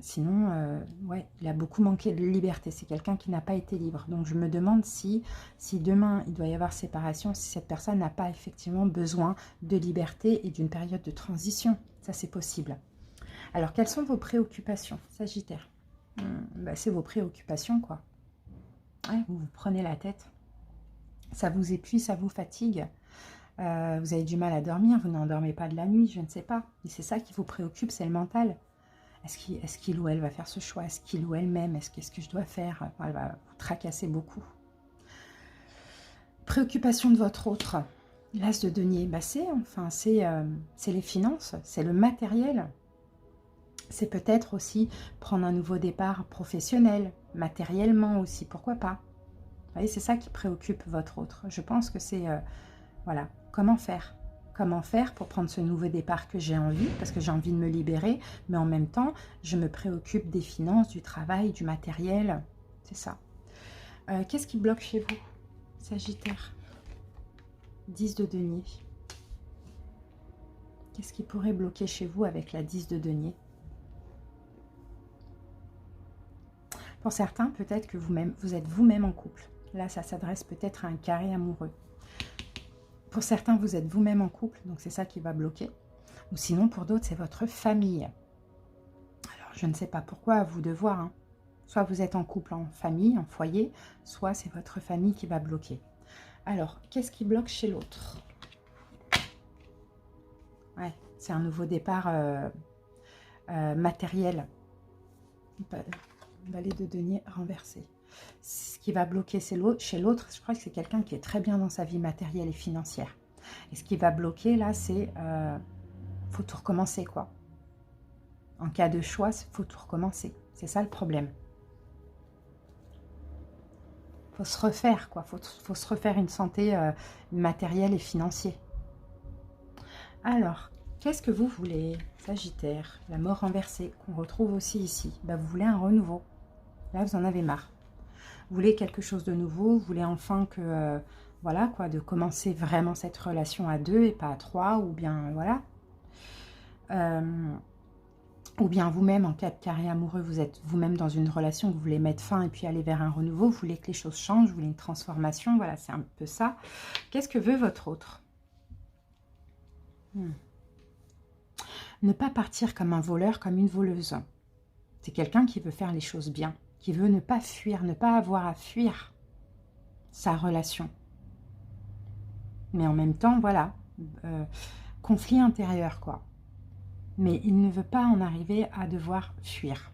Sinon, ouais, il a beaucoup manqué de liberté. C'est quelqu'un qui n'a pas été libre. Donc, je me demande si demain, il doit y avoir séparation, si cette personne n'a pas effectivement besoin de liberté et d'une période de transition. Ça, c'est possible. Alors, quelles sont vos préoccupations, Sagittaire? Bah, c'est vos préoccupations, quoi. Ouais, vous vous prenez la tête. Ça vous épuise, ça vous fatigue. Vous avez du mal à dormir, vous n'endormez pas de la nuit, je ne sais pas. Et c'est ça qui vous préoccupe, c'est le mental. Est-ce qu'il ou elle va faire ce choix? Est-ce qu'il ou elle m'aime? Qu'est-ce que je dois faire? Elle va vous tracasser beaucoup. Préoccupation de votre autre. L'as de denier, bah c'est les finances, c'est le matériel. C'est peut-être aussi prendre un nouveau départ professionnel, matériellement aussi, pourquoi pas. Vous voyez, c'est ça qui préoccupe votre autre. Je pense que c'est, voilà, comment faire? Comment faire pour prendre ce nouveau départ que j'ai envie, parce que j'ai envie de me libérer, mais en même temps, je me préoccupe des finances, du travail, du matériel. C'est ça. Qu'est-ce qui bloque chez vous, Sagittaire? 10 de denier. Qu'est-ce qui pourrait bloquer chez vous avec la 10 de denier? Pour certains, peut-être que vous êtes vous-même en couple. Là, ça s'adresse peut-être à un carré amoureux. Pour certains, vous êtes vous-même en couple, donc c'est ça qui va bloquer. Ou sinon, pour d'autres, c'est votre famille. Alors, je ne sais pas pourquoi, à vous de voir. Hein. Soit vous êtes en couple, en famille, en foyer, soit c'est votre famille qui va bloquer. Alors, qu'est-ce qui bloque chez l'autre? Ouais, c'est un nouveau départ matériel. Valet de denier renversé. Ce qui va bloquer chez l'autre, je crois que c'est quelqu'un qui est très bien dans sa vie matérielle et financière. Et ce qui va bloquer là, c'est faut tout recommencer quoi. En cas de choix, il faut tout recommencer. C'est ça le problème. Faut se refaire quoi. Faut se refaire une santé matérielle et financière. Alors, qu'est-ce que vous voulez, Sagittaire? La mort renversée qu'on retrouve aussi ici. Ben, vous voulez un renouveau. Là, vous en avez marre. Vous voulez quelque chose de nouveau, vous voulez enfin que, voilà quoi, de commencer vraiment cette relation à deux et pas à trois, ou bien, voilà. Ou bien vous-même, en cas de carré amoureux, vous êtes vous-même dans une relation, vous voulez mettre fin et puis aller vers un renouveau, vous voulez que les choses changent, vous voulez une transformation, voilà, c'est un peu ça. Qu'est-ce que veut votre autre? Ne pas partir comme un voleur, comme une voleuse. C'est quelqu'un qui veut faire les choses bien, qui veut ne pas fuir, ne pas avoir à fuir sa relation. Mais en même temps, voilà, conflit intérieur, quoi. Mais il ne veut pas en arriver à devoir fuir.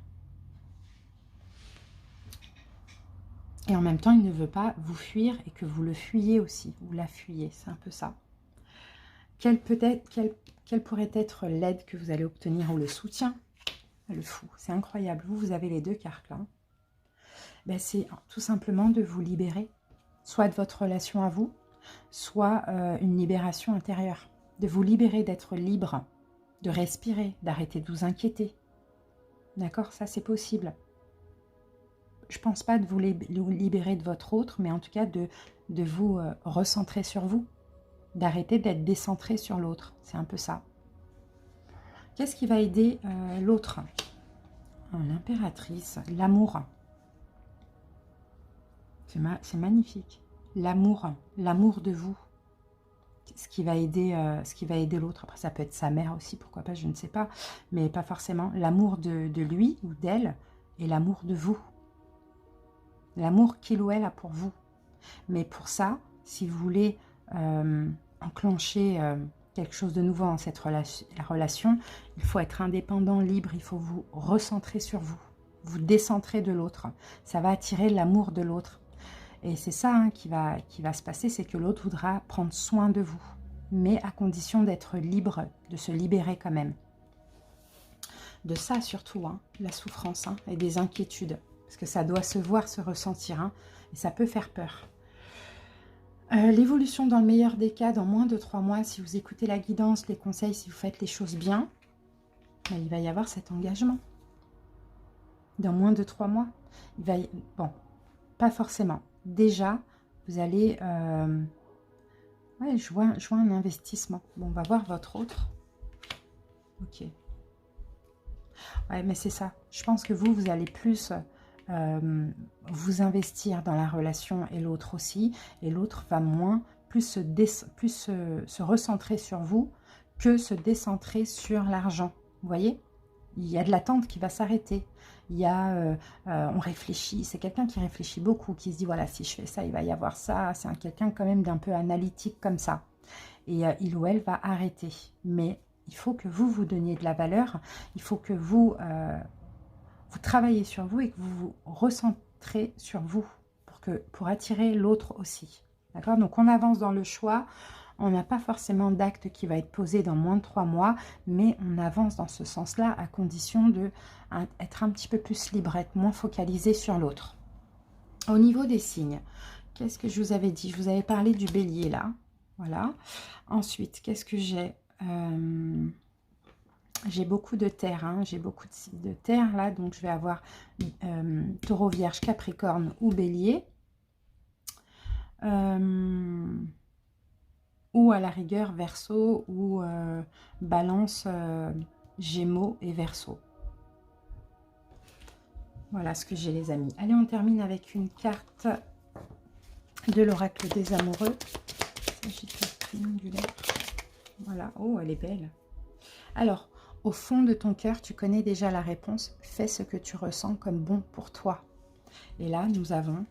Et en même temps, il ne veut pas vous fuir et que vous le fuyiez aussi, ou la fuyez, c'est un peu ça. Quelle pourrait être l'aide que vous allez obtenir ou le soutien? Le fou, c'est incroyable. Vous avez les deux cartes là. Ben, c'est tout simplement de vous libérer, soit de votre relation à vous, soit une libération intérieure. De vous libérer, d'être libre, de respirer, d'arrêter de vous inquiéter. D'accord? Ça, c'est possible. Je ne pense pas de vous libérer de votre autre, mais en tout cas de vous recentrer sur vous. D'arrêter d'être décentré sur l'autre. C'est un peu ça. Qu'est-ce qui va aider l'autre? L'impératrice, l'amour. C'est magnifique. l'amour de vous, ce qui va aider l'autre. Après, ça peut être sa mère aussi, pourquoi pas, je ne sais pas, mais pas forcément. L'amour de lui ou d'elle et l'amour de vous. L'amour qu'il ou elle a pour vous. Mais pour ça, si vous voulez enclencher quelque chose de nouveau dans cette relation, il faut être indépendant, libre, il faut vous recentrer sur vous, vous décentrer de l'autre. Ça va attirer l'amour de l'autre. Et c'est ça hein, qui va se passer, c'est que l'autre voudra prendre soin de vous, mais à condition d'être libre, de se libérer quand même. De ça surtout, hein, la souffrance hein, et des inquiétudes, parce que ça doit se voir, se ressentir, hein, et ça peut faire peur. L'évolution dans le meilleur des cas, dans moins de 3 mois, si vous écoutez la guidance, les conseils, si vous faites les choses bien, ben, il va y avoir cet engagement. Dans moins de 3 mois, il va y... Bon, pas forcément. Déjà, vous allez... Ouais, je vois un investissement. Bon, on va voir votre autre. Ok. Ouais, mais c'est ça. Je pense que vous allez plus vous investir dans la relation et l'autre aussi. Et l'autre va plus se recentrer sur vous que se décentrer sur l'argent. Vous voyez? Il y a de l'attente qui va s'arrêter. Il y a, on réfléchit, c'est quelqu'un qui réfléchit beaucoup, qui se dit, voilà, si je fais ça, il va y avoir ça. C'est quelqu'un quand même d'un peu analytique comme ça. Et il ou elle va arrêter. Mais il faut que vous donniez de la valeur. Il faut que vous travaillez sur vous et que vous vous recentrez sur vous pour attirer l'autre aussi. D'accord? Donc, on avance dans le choix. On n'a pas forcément d'acte qui va être posé dans moins de 3 mois, mais on avance dans ce sens-là à condition d'être un petit peu plus libre, être moins focalisé sur l'autre. Au niveau des signes, qu'est-ce que je vous avais dit? Je vous avais parlé du bélier là. Voilà. Ensuite, qu'est-ce que j'ai? J'ai beaucoup de terre, hein. J'ai beaucoup de terre là, donc je vais avoir taureau, vierge, capricorne ou bélier. Ou à la rigueur Verseau ou Balance, Gémeaux et Verseau. Voilà ce que j'ai les amis. Allez, on termine avec une carte de l'oracle des amoureux. Sagittaire triangulaire. Voilà, oh elle est belle. Alors, au fond de ton cœur, tu connais déjà la réponse. Fais ce que tu ressens comme bon pour toi. Et là, nous avons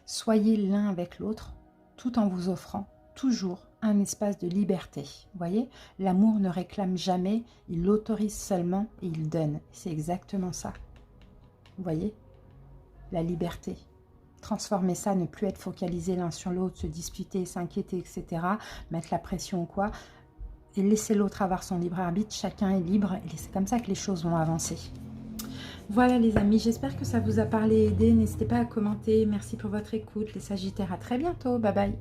soyez l'un avec l'autre tout en vous offrant toujours un espace de liberté. Vous voyez, l'amour ne réclame jamais, il l'autorise seulement et il donne. C'est exactement ça. Vous voyez, la liberté. Transformer ça, ne plus être focalisé l'un sur l'autre, se disputer, s'inquiéter, etc. Mettre la pression ou quoi. Et laisser l'autre avoir son libre arbitre. Chacun est libre et c'est comme ça que les choses vont avancer. Voilà les amis, j'espère que ça vous a parlé et aidé. N'hésitez pas à commenter. Merci pour votre écoute. Les Sagittaires, à très bientôt. Bye bye.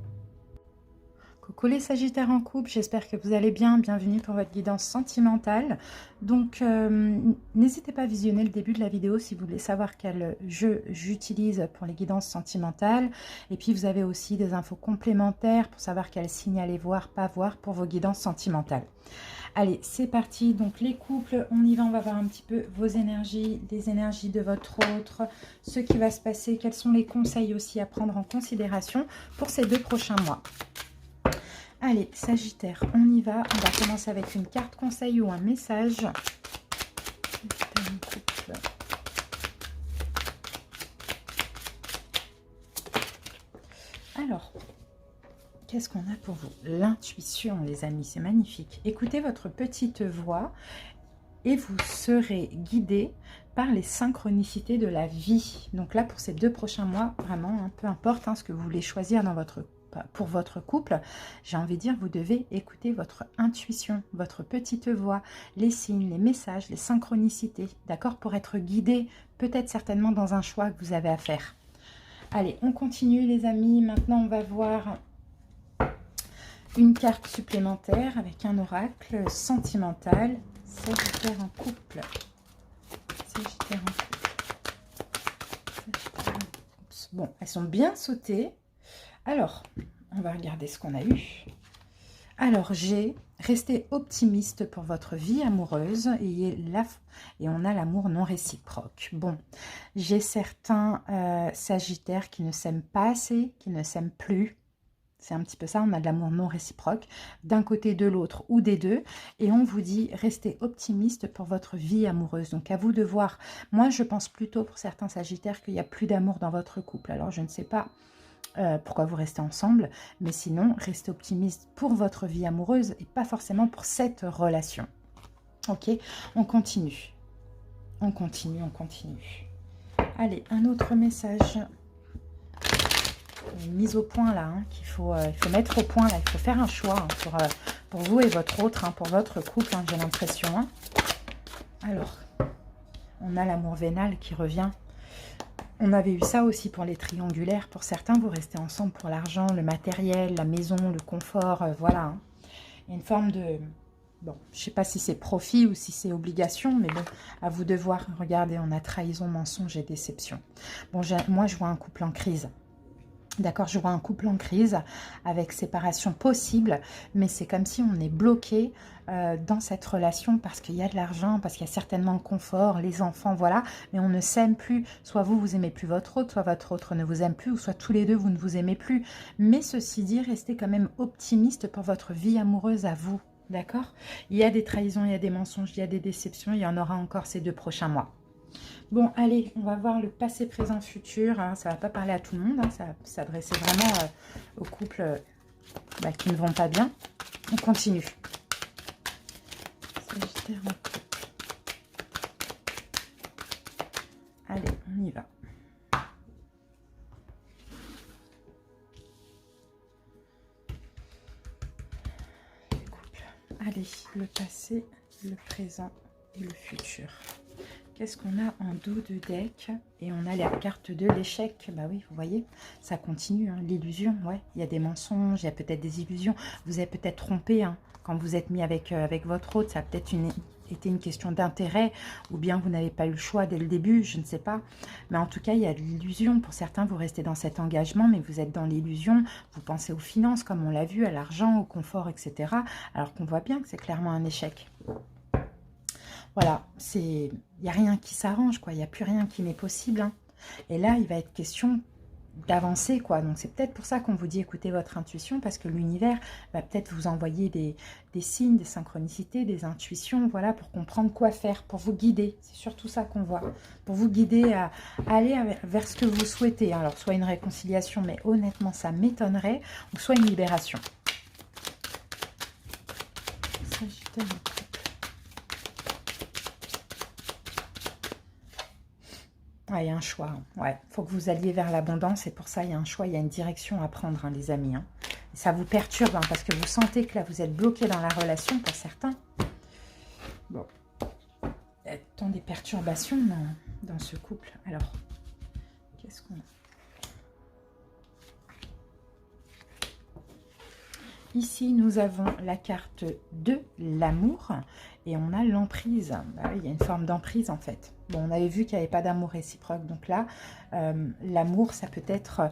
Coucou les Sagittaires en couple, j'espère que vous allez bien. Bienvenue pour votre guidance sentimentale. Donc, n'hésitez pas à visionner le début de la vidéo si vous voulez savoir quel jeu j'utilise pour les guidances sentimentales. Et puis, vous avez aussi des infos complémentaires pour savoir quel signe aller voir, pas voir pour vos guidances sentimentales. Allez, c'est parti. Donc, les couples, on y va. On va voir un petit peu vos énergies, les énergies de votre autre, ce qui va se passer, quels sont les conseils aussi à prendre en considération pour ces 2 prochains mois. Allez, Sagittaire, on y va. On va commencer avec une carte conseil ou un message. Alors, qu'est-ce qu'on a pour vous? L'intuition, les amis, c'est magnifique. Écoutez votre petite voix et vous serez guidé par les synchronicités de la vie. Donc là, pour ces 2 prochains mois, vraiment, hein, peu importe ce que vous voulez choisir dans pour votre couple, j'ai envie de dire, vous devez écouter votre intuition, votre petite voix, les signes, les messages, les synchronicités, d'accord, pour être guidé, peut-être certainement dans un choix que vous avez à faire. Allez, on continue les amis. Maintenant, on va voir une carte supplémentaire avec un oracle sentimental. Sagittaire en couple. Sagittaire en couple. Sagittaire en couple. Bon, elles sont bien sautées. Alors, on va regarder ce qu'on a eu. Alors, j'ai resté optimiste pour votre vie amoureuse et on a l'amour non réciproque. Bon, j'ai certains Sagittaires qui ne s'aiment pas assez, qui ne s'aiment plus. C'est un petit peu ça, on a de l'amour non réciproque, d'un côté, de l'autre ou des deux. Et on vous dit, restez optimiste pour votre vie amoureuse. Donc à vous de voir. Moi, je pense plutôt pour certains Sagittaires qu'il n'y a plus d'amour dans votre couple. Alors je ne sais pas pourquoi vous restez ensemble, mais sinon, restez optimiste pour votre vie amoureuse et pas forcément pour cette relation. Ok, on continue. On continue, on continue. Allez, un autre message. Une mise au point là, hein, il faut mettre au point là, il faut faire un choix hein, pour vous et votre autre, hein, pour votre couple, hein, j'ai l'impression. Hein. Alors, on a l'amour vénal qui revient. On avait eu ça aussi pour les triangulaires. Pour certains, vous restez ensemble pour l'argent, le matériel, la maison, le confort, voilà. Hein. Il y a une forme de... Bon, je ne sais pas si c'est profit ou si c'est obligation, mais bon, à vous de voir. Regardez, on a trahison, mensonge et déception. Bon, moi, je vois un couple en crise. D'accord, je vois un couple en crise avec séparation possible, mais c'est comme si on est bloqué dans cette relation parce qu'il y a de l'argent, parce qu'il y a certainement le confort, les enfants, voilà, mais on ne s'aime plus. Soit vous, vous aimez plus votre autre, soit votre autre ne vous aime plus, ou soit tous les deux, vous ne vous aimez plus. Mais ceci dit, restez quand même optimiste pour votre vie amoureuse à vous, d'accord? Il y a des trahisons, il y a des mensonges, il y a des déceptions, il y en aura encore ces 2 prochains mois. Bon, allez, on va voir le passé, présent, futur. Hein. Ça ne va pas parler à tout le monde. Hein. Ça va s'adresser vraiment aux couples qui ne vont pas bien. On continue. Sagittaire en couple. Allez, on y va. Les couples. Allez, le passé, le présent et le futur. Qu'est-ce qu'on a en dos de deck? Et on a la carte de l'échec. Bah oui, vous voyez, ça continue. Hein, l'illusion, ouais. Il y a des mensonges, il y a peut-être des illusions. Vous avez peut-être trompé hein, quand vous êtes mis avec votre autre. Ça a peut-être été une question d'intérêt. Ou bien vous n'avez pas eu le choix dès le début, je ne sais pas. Mais en tout cas, il y a de l'illusion. Pour certains, vous restez dans cet engagement, mais vous êtes dans l'illusion. Vous pensez aux finances, comme on l'a vu, à l'argent, au confort, etc. Alors qu'on voit bien que c'est clairement un échec. Voilà, il n'y a rien qui s'arrange, quoi. Il n'y a plus rien qui n'est possible. Hein. Et là, il va être question d'avancer, quoi. Donc, c'est peut-être pour ça qu'on vous dit écoutez votre intuition, parce que l'univers va peut-être vous envoyer des signes, des synchronicités, des intuitions, voilà, pour comprendre quoi faire, pour vous guider. C'est surtout ça qu'on voit. Pour vous guider à aller vers ce que vous souhaitez. Alors, soit une réconciliation, mais honnêtement, ça m'étonnerait, ou soit une libération. Sagittaire. Ouais, il y a un choix. Ouais, il faut que vous alliez vers l'abondance et pour ça, il y a un choix, il y a une direction à prendre, hein, les amis. Hein. Et ça vous perturbe hein, parce que vous sentez que là, vous êtes bloqué dans la relation pour certains. Bon, il y a tant des perturbations dans ce couple. Alors, qu'est-ce qu'on a? Ici, nous avons la carte de l'amour et on a l'emprise. Bah oui, il y a une forme d'emprise en fait. Bon, on avait vu qu'il n'y avait pas d'amour réciproque. Donc là, l'amour, ça peut être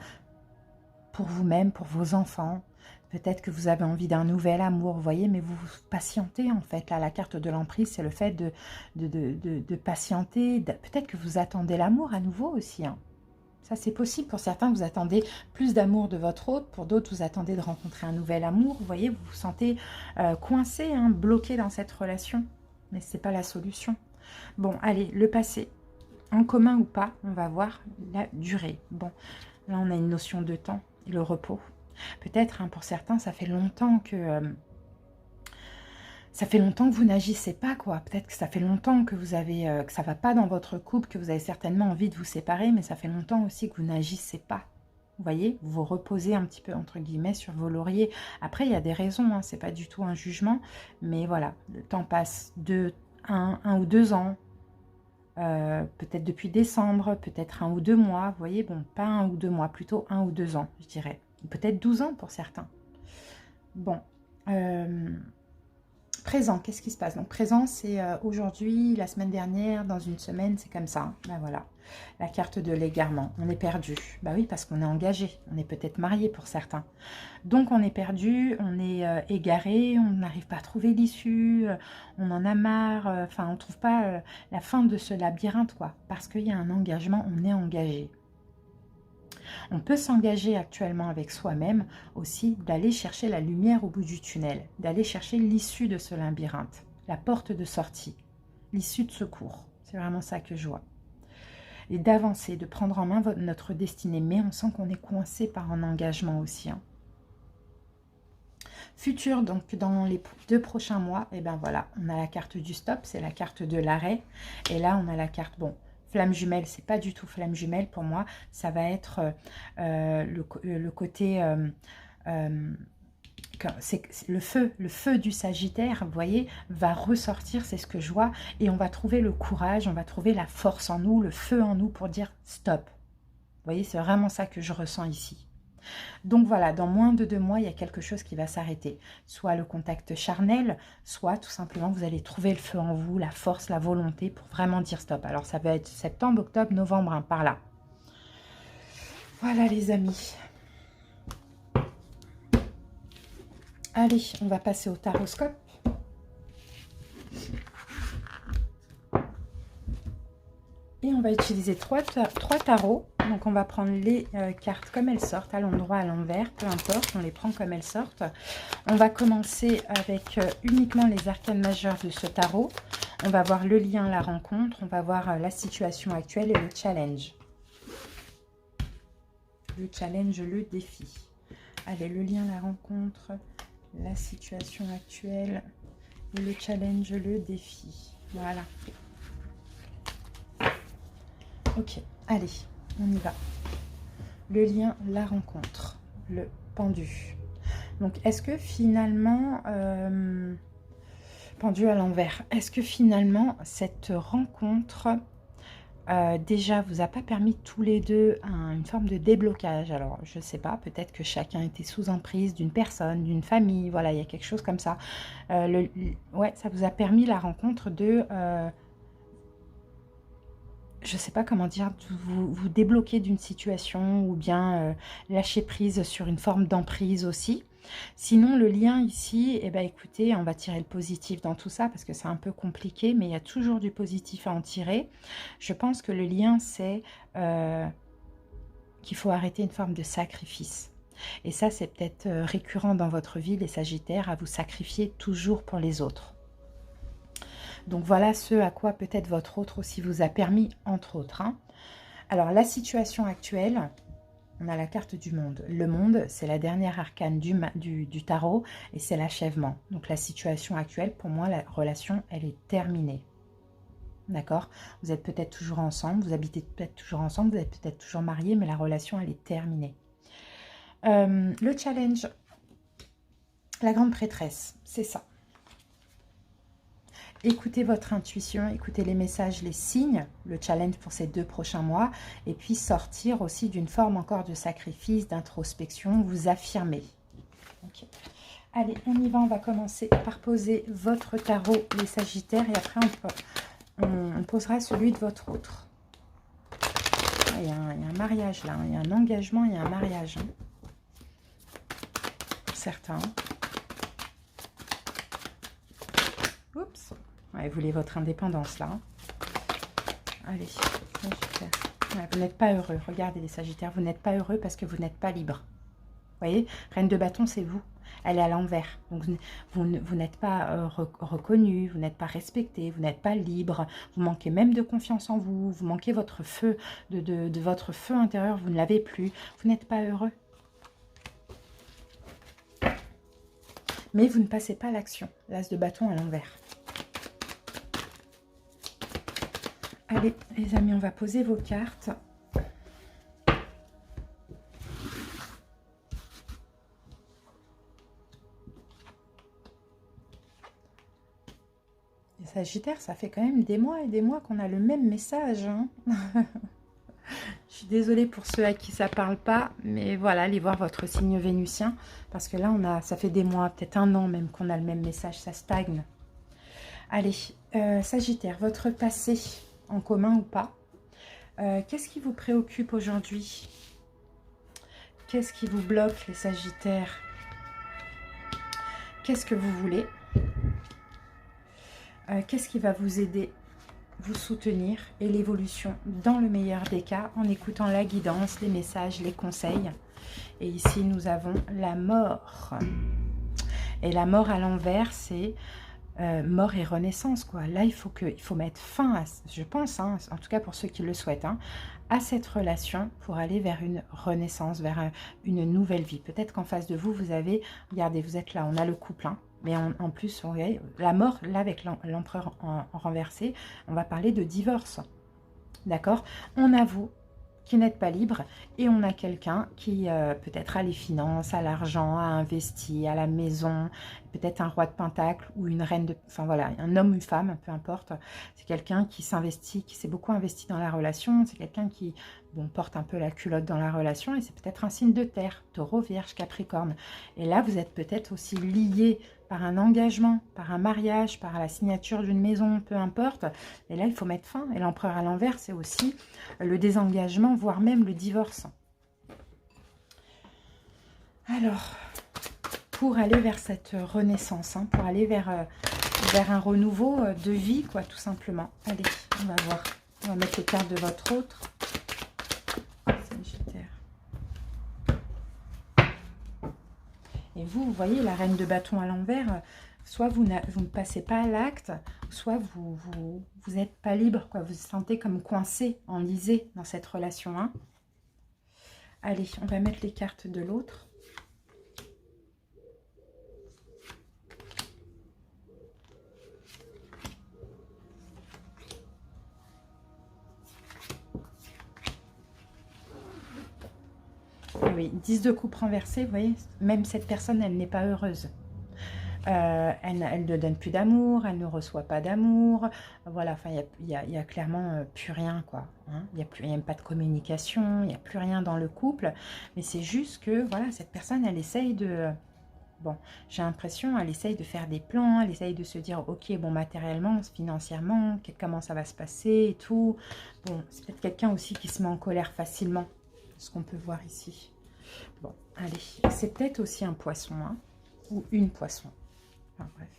pour vous-même, pour vos enfants. Peut-être que vous avez envie d'un nouvel amour, vous voyez, mais vous patientez en fait. Là, la carte de l'emprise, c'est le fait de patienter. Peut-être que vous attendez l'amour à nouveau aussi, hein. Ça, c'est possible. Pour certains, vous attendez plus d'amour de votre autre. Pour d'autres, vous attendez de rencontrer un nouvel amour. Vous voyez, vous vous sentez coincé, hein, bloqué dans cette relation. Mais ce n'est pas la solution. Bon, allez, le passé. En commun ou pas, on va voir la durée. Bon, là, on a une notion de temps et le repos. Peut-être, hein, pour certains, ça fait longtemps que... ça fait longtemps que vous n'agissez pas, quoi. Peut-être que ça fait longtemps que vous avez que ça ne va pas dans votre couple, que vous avez certainement envie de vous séparer, mais ça fait longtemps aussi que vous n'agissez pas. Vous voyez, vous vous reposez un petit peu, entre guillemets, sur vos lauriers. Après, il y a des raisons, hein, ce n'est pas du tout un jugement, mais voilà, le temps passe un ou 2 ans, peut-être depuis décembre, peut-être 1 ou 2 mois, vous voyez, bon, pas 1 ou 2 mois, plutôt 1 ou 2 ans, je dirais. Peut-être 12 ans pour certains. Bon, présent, qu'est-ce qui se passe? Donc présent, c'est aujourd'hui, la semaine dernière, dans une semaine, c'est comme ça. Ben voilà, la carte de l'égarement. On est perdu. Bah oui, parce qu'on est engagé. On est peut-être marié pour certains. Donc on est perdu, on est égaré, on n'arrive pas à trouver l'issue, on en a marre. Enfin, on ne trouve pas la fin de ce labyrinthe, quoi. Parce qu'il y a un engagement, on est engagé. On peut s'engager actuellement avec soi-même aussi d'aller chercher la lumière au bout du tunnel, d'aller chercher l'issue de ce labyrinthe, la porte de sortie, l'issue de secours. C'est vraiment ça que je vois. Et d'avancer, de prendre en main notre destinée. Mais on sent qu'on est coincé par un engagement aussi. Hein. Futur, donc dans les 2 prochains mois, et ben voilà, on a la carte du stop, c'est la carte de l'arrêt. Et là, on a la carte, bon, flamme jumelle, c'est pas du tout flamme jumelle pour moi. Ça va être le côté... c'est le feu du Sagittaire, vous voyez, va ressortir, c'est ce que je vois, et on va trouver le courage, on va trouver la force en nous, le feu en nous pour dire stop. Vous voyez, c'est vraiment ça que je ressens ici. Donc voilà, dans moins de 2 mois, il y a quelque chose qui va s'arrêter. Soit le contact charnel, soit tout simplement vous allez trouver le feu en vous, la force, la volonté pour vraiment dire stop. Alors ça va être septembre, octobre, novembre, hein, par là. Voilà les amis. Allez, on va passer au taroscope. Et on va utiliser 3 tarots. Donc on va prendre les cartes comme elles sortent, à l'endroit, à l'envers, peu importe, on les prend comme elles sortent. On va commencer avec uniquement les arcanes majeures de ce tarot. On va voir le lien, la rencontre, on va voir la situation actuelle et le challenge. Le challenge, le défi. Allez, le lien, la rencontre, la situation actuelle et le challenge, le défi. Voilà. Ok, allez, on y va. Le lien, la rencontre, le pendu. Donc, est-ce que finalement, pendu à l'envers, est-ce que finalement, cette rencontre, déjà, vous a pas permis tous les deux une forme de déblocage? Alors, je ne sais pas, peut-être que chacun était sous emprise d'une personne, d'une famille, voilà, il y a quelque chose comme ça. Ouais, ça vous a permis la rencontre de... je ne sais pas comment dire, vous débloquer d'une situation ou bien lâcher prise sur une forme d'emprise aussi. Sinon, le lien ici, eh ben, écoutez, on va tirer le positif dans tout ça parce que c'est un peu compliqué, mais il y a toujours du positif à en tirer. Je pense que le lien, c'est qu'il faut arrêter une forme de sacrifice. Et ça, c'est peut-être récurrent dans votre vie, les Sagittaires, à vous sacrifier toujours pour les autres. Donc voilà ce à quoi peut-être votre autre aussi vous a permis, entre autres. Hein. Alors la situation actuelle, on a la carte du monde. Le monde, c'est la dernière arcane du tarot et c'est l'achèvement. Donc la situation actuelle, pour moi, la relation, elle est terminée. D'accord? Vous êtes peut-être toujours ensemble, vous habitez peut-être toujours ensemble, vous êtes peut-être toujours mariés, mais la relation, elle est terminée. Le challenge, la grande prêtresse, c'est ça. Écoutez votre intuition, écoutez les messages, les signes, le challenge pour ces 2 prochains mois, et puis sortir aussi d'une forme encore de sacrifice, d'introspection, vous affirmer. Okay. Allez, on y va, on va commencer par poser votre tarot, les Sagittaires, et après on posera celui de votre autre. Il y a un mariage là, il y a un engagement, il y a un mariage. Hein. Pour certains. Oups. Ouais, vous voulez votre indépendance là. Hein. Allez, Sagittaire. Ouais, vous n'êtes pas heureux. Regardez les Sagittaires, vous n'êtes pas heureux parce que vous n'êtes pas libre. Vous voyez, Reine de bâton, c'est vous. Elle est à l'envers. Donc, vous n'êtes pas reconnu, vous n'êtes pas respecté, vous n'êtes pas libre. Vous manquez même de confiance en vous. Vous manquez votre feu, de votre feu intérieur. Vous ne l'avez plus. Vous n'êtes pas heureux. Mais vous ne passez pas à l'action. L'as de bâton à l'envers. Allez, les amis, on va poser vos cartes. Les Sagittaires, ça fait quand même des mois et des mois qu'on a le même message. Hein. Je suis désolée pour ceux à qui ça ne parle pas, mais voilà, allez voir votre signe vénusien. Parce que là, ça fait des mois, peut-être 1 an même qu'on a le même message, ça stagne. Allez, Sagittaire, votre passé... en commun ou pas. Qu'est-ce qui vous préoccupe aujourd'hui? Qu'est-ce qui vous bloque, les Sagittaires? Qu'est-ce que vous voulez? Qu'est-ce qui va vous aider? vous soutenir et l'évolution dans le meilleur des cas en écoutant la guidance, les messages, les conseils. Et ici, nous avons la mort. Et la mort à l'envers, c'est mort et renaissance, quoi. Là, il faut mettre fin, à, je pense, hein, en tout cas pour ceux qui le souhaitent, hein, à cette relation pour aller vers une renaissance, vers une nouvelle vie. Peut-être qu'en face de vous, vous avez, regardez, vous êtes là, on a le couple, hein, mais en plus, vous voyez, la mort, là, avec l'empereur en renversé, on va parler de divorce. D'accord? On avoue qui n'êtes pas libre et on a quelqu'un qui peut-être a les finances, a l'argent, a investi, a la maison, peut-être un roi de pentacle ou une reine de... Enfin voilà, un homme ou une femme, peu importe. C'est quelqu'un qui s'investit, qui s'est beaucoup investi dans la relation. C'est quelqu'un qui porte un peu la culotte dans la relation et c'est peut-être un signe de terre, taureau, vierge, capricorne. Et là, vous êtes peut-être aussi lié par un engagement, par un mariage, par la signature d'une maison, peu importe. Et là, il faut mettre fin. Et l'empereur à l'envers, c'est aussi le désengagement, voire même le divorce. Alors, pour aller vers cette renaissance, hein, pour aller vers un renouveau de vie, quoi, tout simplement. Allez, on va voir. On va mettre les cartes de votre autre. Sagittaire. Et vous voyez, la reine de bâton à l'envers, soit vous ne passez pas à l'acte, soit vous n'êtes pas libre, quoi. Vous vous sentez comme coincé, enlisé dans cette relation. Hein. Allez, on va mettre les cartes de l'autre. Oui, 10 de coupe renversée, vous voyez, même cette personne, elle n'est pas heureuse. Elle ne donne plus d'amour, elle ne reçoit pas d'amour. Voilà, enfin, il y a clairement plus rien, quoi. Hein. Il n'y a même pas de communication, il n'y a plus rien dans le couple. Mais c'est juste que, voilà, cette personne, elle essaye de... Bon, j'ai l'impression, elle essaye de faire des plans, elle essaye de se dire, ok, bon, matériellement, financièrement, comment ça va se passer et tout. Bon, c'est peut-être quelqu'un aussi qui se met en colère facilement, ce qu'on peut voir ici. Bon, allez, c'est peut-être aussi un poisson, hein, ou une poisson. Enfin, bref.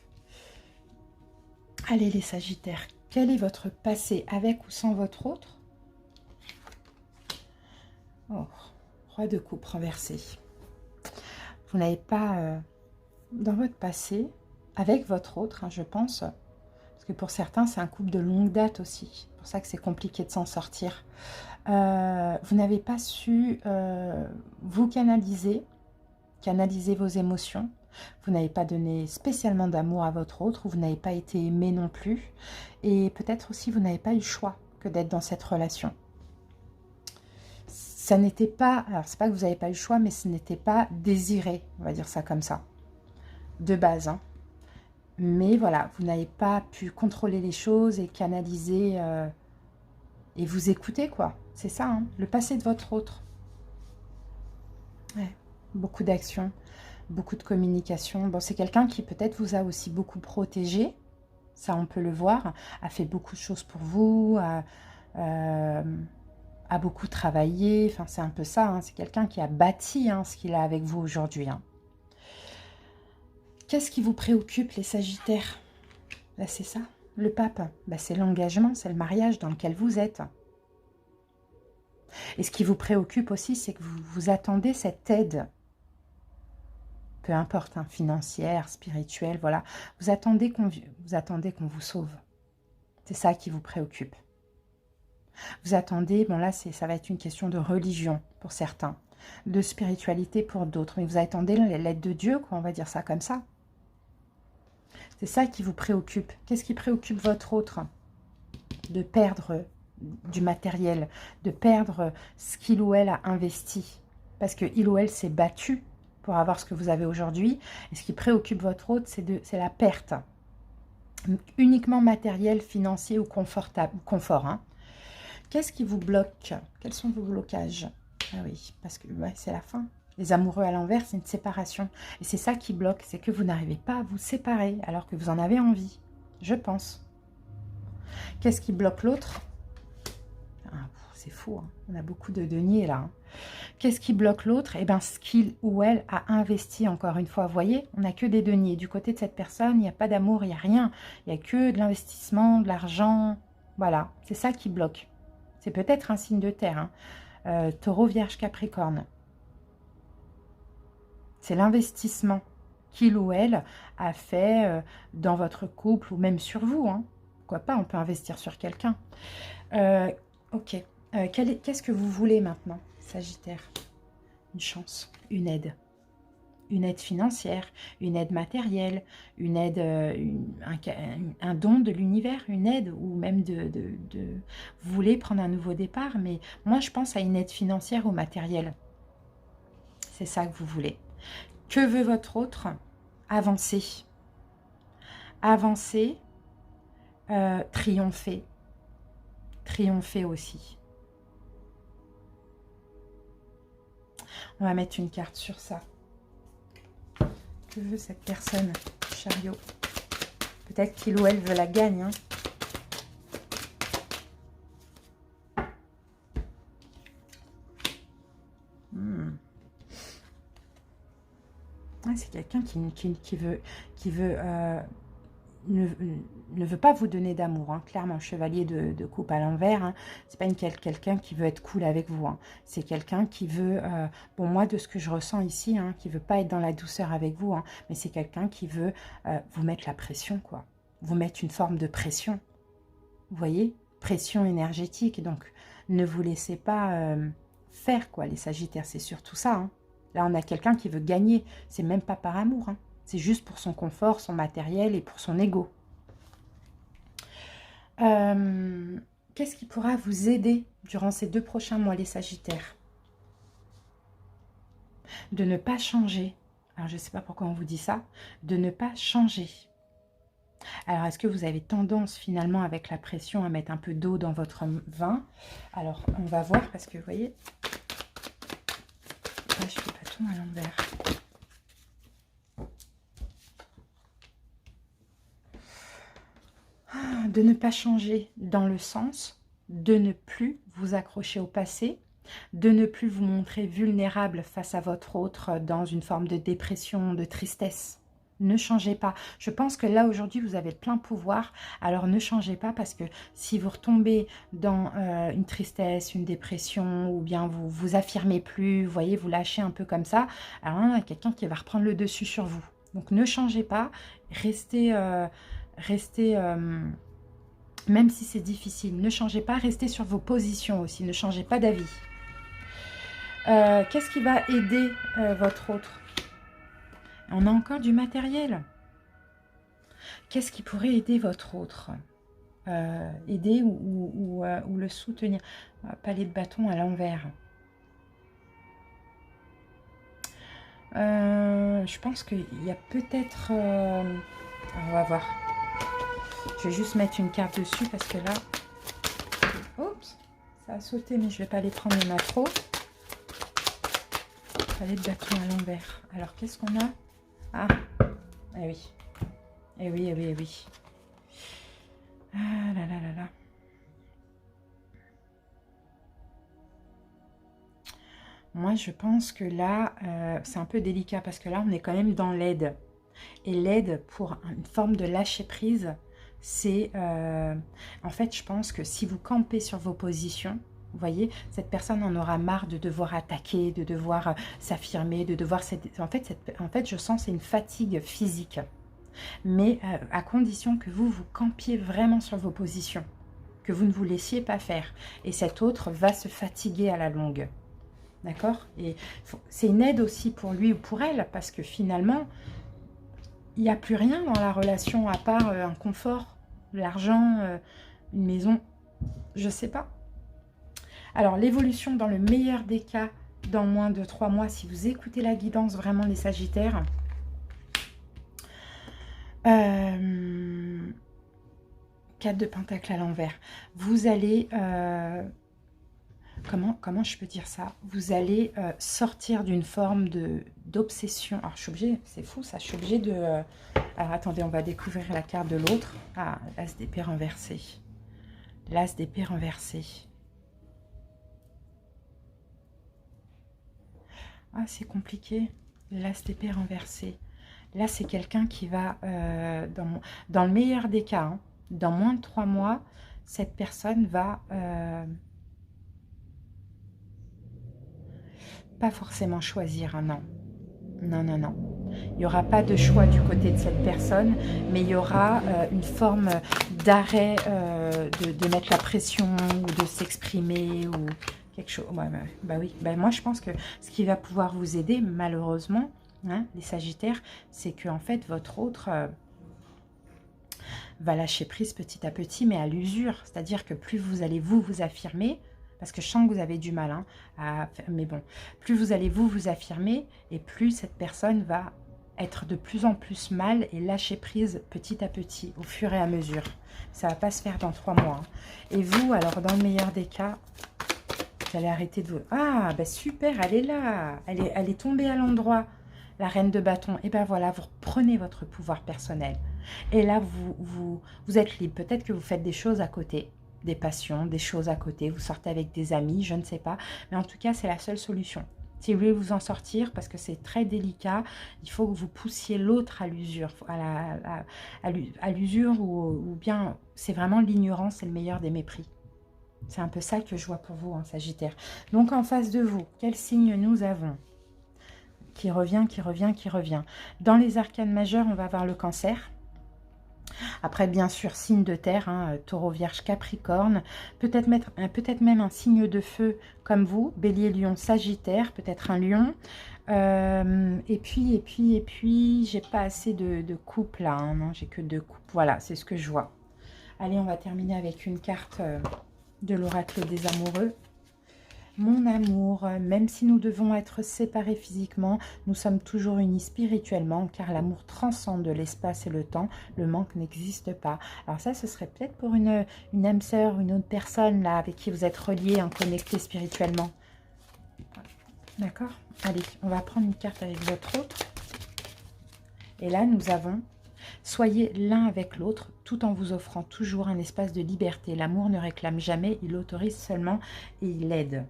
Allez, les Sagittaires, quel est votre passé avec ou sans votre autre? Oh, roi de coupe renversé. Vous n'avez pas, dans votre passé, avec votre autre, hein, je pense, parce que pour certains, c'est un couple de longue date aussi. C'est pour ça que c'est compliqué de s'en sortir. Vous n'avez pas su vous canaliser vos émotions. Vous n'avez pas donné spécialement d'amour à votre autre, ou vous n'avez pas été aimé non plus. Et peut-être aussi, vous n'avez pas eu le choix que d'être dans cette relation. Ça n'était pas, alors c'est pas que vous n'avez pas eu le choix, mais ce n'était pas désiré, on va dire ça comme ça, de base. Hein. Mais voilà, vous n'avez pas pu contrôler les choses et canaliser et vous écouter, quoi. C'est ça, hein, le passé de votre autre. Ouais, beaucoup d'actions. Beaucoup de communication. Bon, c'est quelqu'un qui peut-être vous a aussi beaucoup protégé. Ça, on peut le voir. A fait beaucoup de choses pour vous. A beaucoup travaillé. Enfin, c'est un peu ça. Hein. C'est quelqu'un qui a bâti hein, ce qu'il a avec vous aujourd'hui. Hein. Qu'est-ce qui vous préoccupe, les Sagittaires? Là, c'est ça. Le pape, bah, c'est l'engagement, c'est le mariage dans lequel vous êtes. Et ce qui vous préoccupe aussi, c'est que vous attendez cette aide. Peu importe, hein, financière, spirituelle, voilà. Vous attendez qu'on vous sauve. C'est ça qui vous préoccupe. Vous attendez, bon là, ça va être une question de religion pour certains, de spiritualité pour d'autres, mais vous attendez l'aide de Dieu, quoi, on va dire ça comme ça. C'est ça qui vous préoccupe. Qu'est-ce qui préoccupe votre autre? De perdre du matériel, de perdre ce qu'il ou elle a investi. Parce qu'il ou elle s'est battu pour avoir ce que vous avez aujourd'hui. Et ce qui préoccupe votre autre, c'est la perte. Uniquement matériel, financier ou confort. Hein. Qu'est-ce qui vous bloque? Quels sont vos blocages? Ah oui, parce que ouais, c'est la fin. Les amoureux à l'envers, c'est une séparation. Et c'est ça qui bloque, c'est que vous n'arrivez pas à vous séparer alors que vous en avez envie. Je pense. Qu'est-ce qui bloque l'autre? Ah, c'est fou, hein. On a beaucoup de deniers là. Hein. Qu'est-ce qui bloque l'autre? Eh bien, ce qu'il ou elle a investi, encore une fois. Vous voyez, on n'a que des deniers. Du côté de cette personne, il n'y a pas d'amour, il n'y a rien. Il n'y a que de l'investissement, de l'argent. Voilà, c'est ça qui bloque. C'est peut-être un signe de terre, hein. Taureau, Vierge, Capricorne. C'est l'investissement qu'il ou elle a fait dans votre couple ou même sur vous, hein. Pourquoi pas, on peut investir sur quelqu'un. Ok. Qu'est-ce que vous voulez maintenant, Sagittaire? Une chance, une aide. Une aide financière, une aide matérielle, une aide, un don de l'univers, une aide, ou même vous voulez prendre un nouveau départ, mais moi je pense à une aide financière ou matérielle. C'est ça que vous voulez. Que veut votre autre? Avancer. Avancer, triompher. Triompher aussi. On va mettre une carte sur ça. Que veut cette personne? Chariot. Peut-être qu'il ou elle veut la gagne, hein. C'est quelqu'un qui veut ne veut pas vous donner d'amour, hein. Clairement, chevalier de coupe à l'envers, hein. C'est pas quelqu'un qui veut être cool avec vous, hein. C'est quelqu'un qui veut, bon, moi de ce que je ressens ici, hein, qui veut pas être dans la douceur avec vous, hein, mais c'est quelqu'un qui veut vous mettre la pression, quoi. Vous mettre une forme de pression, vous voyez, pression énergétique. Donc ne vous laissez pas faire, quoi, les Sagittaires, c'est surtout ça, hein. Là on a quelqu'un qui veut gagner, c'est même pas par amour, hein. C'est juste pour son confort, son matériel et pour son ego. Qu'est-ce qui pourra vous aider durant ces 2 prochains mois, les Sagittaires? De ne pas changer. Alors, je ne sais pas pourquoi on vous dit ça. De ne pas changer. Alors, est-ce que vous avez tendance, finalement, avec la pression, à mettre un peu d'eau dans votre vin? Alors, on va voir, parce que, vous voyez... Là, je fais pas tout à l'envers. De ne pas changer dans le sens de ne plus vous accrocher au passé, de ne plus vous montrer vulnérable face à votre autre dans une forme de dépression, de tristesse. Ne changez pas. Je pense que là, aujourd'hui, vous avez plein pouvoir. Alors, ne changez pas, parce que si vous retombez dans une tristesse, une dépression, ou bien vous vous affirmez plus, vous voyez, vous lâchez un peu comme ça, alors là, il y a quelqu'un qui va reprendre le dessus sur vous. Donc, ne changez pas. Restez... même si c'est difficile, ne changez pas, restez sur vos positions aussi, ne changez pas d'avis. Qu'est-ce qui va aider votre autre? On a encore du matériel. Qu'est-ce qui pourrait aider votre autre? Aider ou le soutenir? Palais de bâton à l'envers. Je pense qu'il y a peut-être... on va voir. Je vais juste mettre une carte dessus parce que là... Oups, ça a sauté, mais je ne vais pas les prendre les macros. Palais de bâton à l'envers. Alors, qu'est-ce qu'on a? Ah, eh oui. Eh oui, eh oui, eh oui. Ah là là là là. Moi, je pense que là, c'est un peu délicat parce que là, on est quand même dans l'aide. Et l'aide pour une forme de lâcher-prise, c'est... en fait, je pense que si vous campez sur vos positions, vous voyez, cette personne en aura marre de devoir attaquer, de devoir s'affirmer, de devoir... En fait, je sens c'est une fatigue physique. Mais à condition que vous campiez vraiment sur vos positions, que vous ne vous laissiez pas faire. Et cet autre va se fatiguer à la longue. D'accord? Et c'est une aide aussi pour lui ou pour elle, parce que finalement, il n'y a plus rien dans la relation à part un confort, l'argent, une maison, je ne sais pas. Alors, l'évolution dans le meilleur des cas, dans moins de 3 mois, si vous écoutez la guidance, vraiment les Sagittaires, 4 de Pentacle à l'envers. Vous allez... Comment je peux dire ça? Vous allez sortir d'une forme d'obsession. Alors, je suis obligée, c'est fou ça, je suis obligée de... alors, attendez, on va découvrir la carte de l'autre. Ah, l'As d'épée renversé. L'As d'épée renversé. Ah, c'est compliqué. L'As d'épée renversé. Là, c'est quelqu'un qui va, dans le meilleur des cas, hein, dans moins de 3 mois, cette personne va pas forcément choisir un non. Non, non, non. Il n'y aura pas de choix du côté de cette personne, mais il y aura une forme d'arrêt de mettre la pression ou de s'exprimer ou quelque chose. Ouais, bah oui, bah moi je pense que ce qui va pouvoir vous aider, malheureusement, hein, les Sagittaires, c'est que en fait votre autre va lâcher prise petit à petit, mais à l'usure. C'est-à-dire que plus vous allez vous affirmer, parce que je sens que vous avez du mal, hein, mais bon, plus vous allez vous affirmer, et plus cette personne va être de plus en plus mal et lâcher prise petit à petit, au fur et à mesure. Ça ne va pas se faire dans 3 mois. Hein. Et vous, alors dans le meilleur des cas, vous allez arrêter de vous... Ah, ben super, elle est là, elle est tombée à l'endroit, la reine de bâton. Et ben voilà, vous reprenez votre pouvoir personnel. Et là, vous êtes libre. Peut-être que vous faites des choses à côté, des passions, des choses à côté. Vous sortez avec des amis, je ne sais pas. Mais en tout cas, c'est la seule solution. Si vous voulez vous en sortir, parce que c'est très délicat, il faut que vous poussiez l'autre à l'usure. À l'usure ou bien, c'est vraiment l'ignorance, c'est le meilleur des mépris. C'est un peu ça que je vois pour vous, hein, Sagittaire. Donc, en face de vous, quel signe nous avons ? Qui revient, qui revient, qui revient. Dans les arcanes majeures, on va avoir le Cancer. Après, bien sûr, signe de terre, hein, taureau, vierge, capricorne. Peut-être même un signe de feu comme vous, bélier, lion, sagittaire, peut-être un lion. Et puis, j'ai pas assez de couples là, hein, non, j'ai que 2 couples. Voilà, c'est ce que je vois. Allez, on va terminer avec une carte de l'oracle des amoureux. Mon amour, même si nous devons être séparés physiquement, nous sommes toujours unis spirituellement, car l'amour transcende l'espace et le temps, le manque n'existe pas. Alors ça, ce serait peut-être pour une âme sœur, une autre personne là avec qui vous êtes reliés, connectés spirituellement. D'accord? Allez, on va prendre une carte avec votre autre. Et là, nous avons... Soyez l'un avec l'autre, tout en vous offrant toujours un espace de liberté. L'amour ne réclame jamais, il autorise seulement et il aide.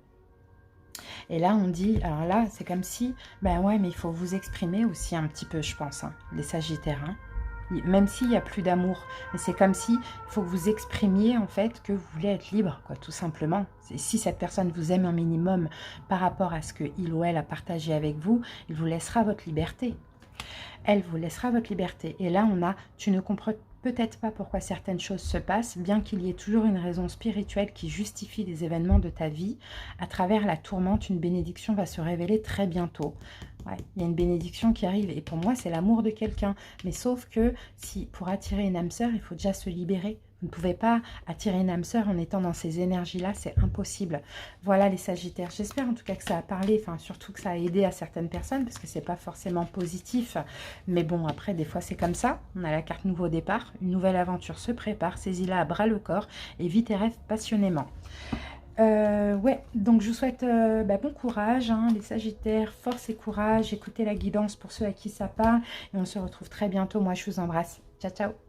Et là, on dit, alors là, c'est comme si, ben ouais, mais il faut vous exprimer aussi un petit peu, je pense, hein, les Sagittaires. Hein. Même s'il n'y a plus d'amour, mais c'est comme si il faut que vous exprimiez, en fait, que vous voulez être libre, quoi, tout simplement. Et si cette personne vous aime un minimum par rapport à ce qu'il ou elle a partagé avec vous, il vous laissera votre liberté. Elle vous laissera votre liberté. Et là, on a, tu ne comprends peut-être pas pourquoi certaines choses se passent, bien qu'il y ait toujours une raison spirituelle qui justifie les événements de ta vie. À travers la tourmente, une bénédiction va se révéler très bientôt. Ouais, il y a une bénédiction qui arrive. Et pour moi, c'est l'amour de quelqu'un. Mais sauf que si pour attirer une âme sœur, il faut déjà se libérer. Vous ne pouvez pas attirer une âme sœur en étant dans ces énergies-là, c'est impossible. Voilà les Sagittaires. J'espère en tout cas que ça a parlé, enfin surtout que ça a aidé à certaines personnes, parce que c'est pas forcément positif. Mais bon, après, des fois c'est comme ça. On a la carte nouveau départ, une nouvelle aventure se prépare, saisis-la à bras le corps et vis tes rêves passionnément. Ouais, donc je vous souhaite bon courage, hein, les Sagittaires, force et courage. Écoutez la guidance pour ceux à qui ça parle. Et on se retrouve très bientôt. Moi, je vous embrasse. Ciao, ciao.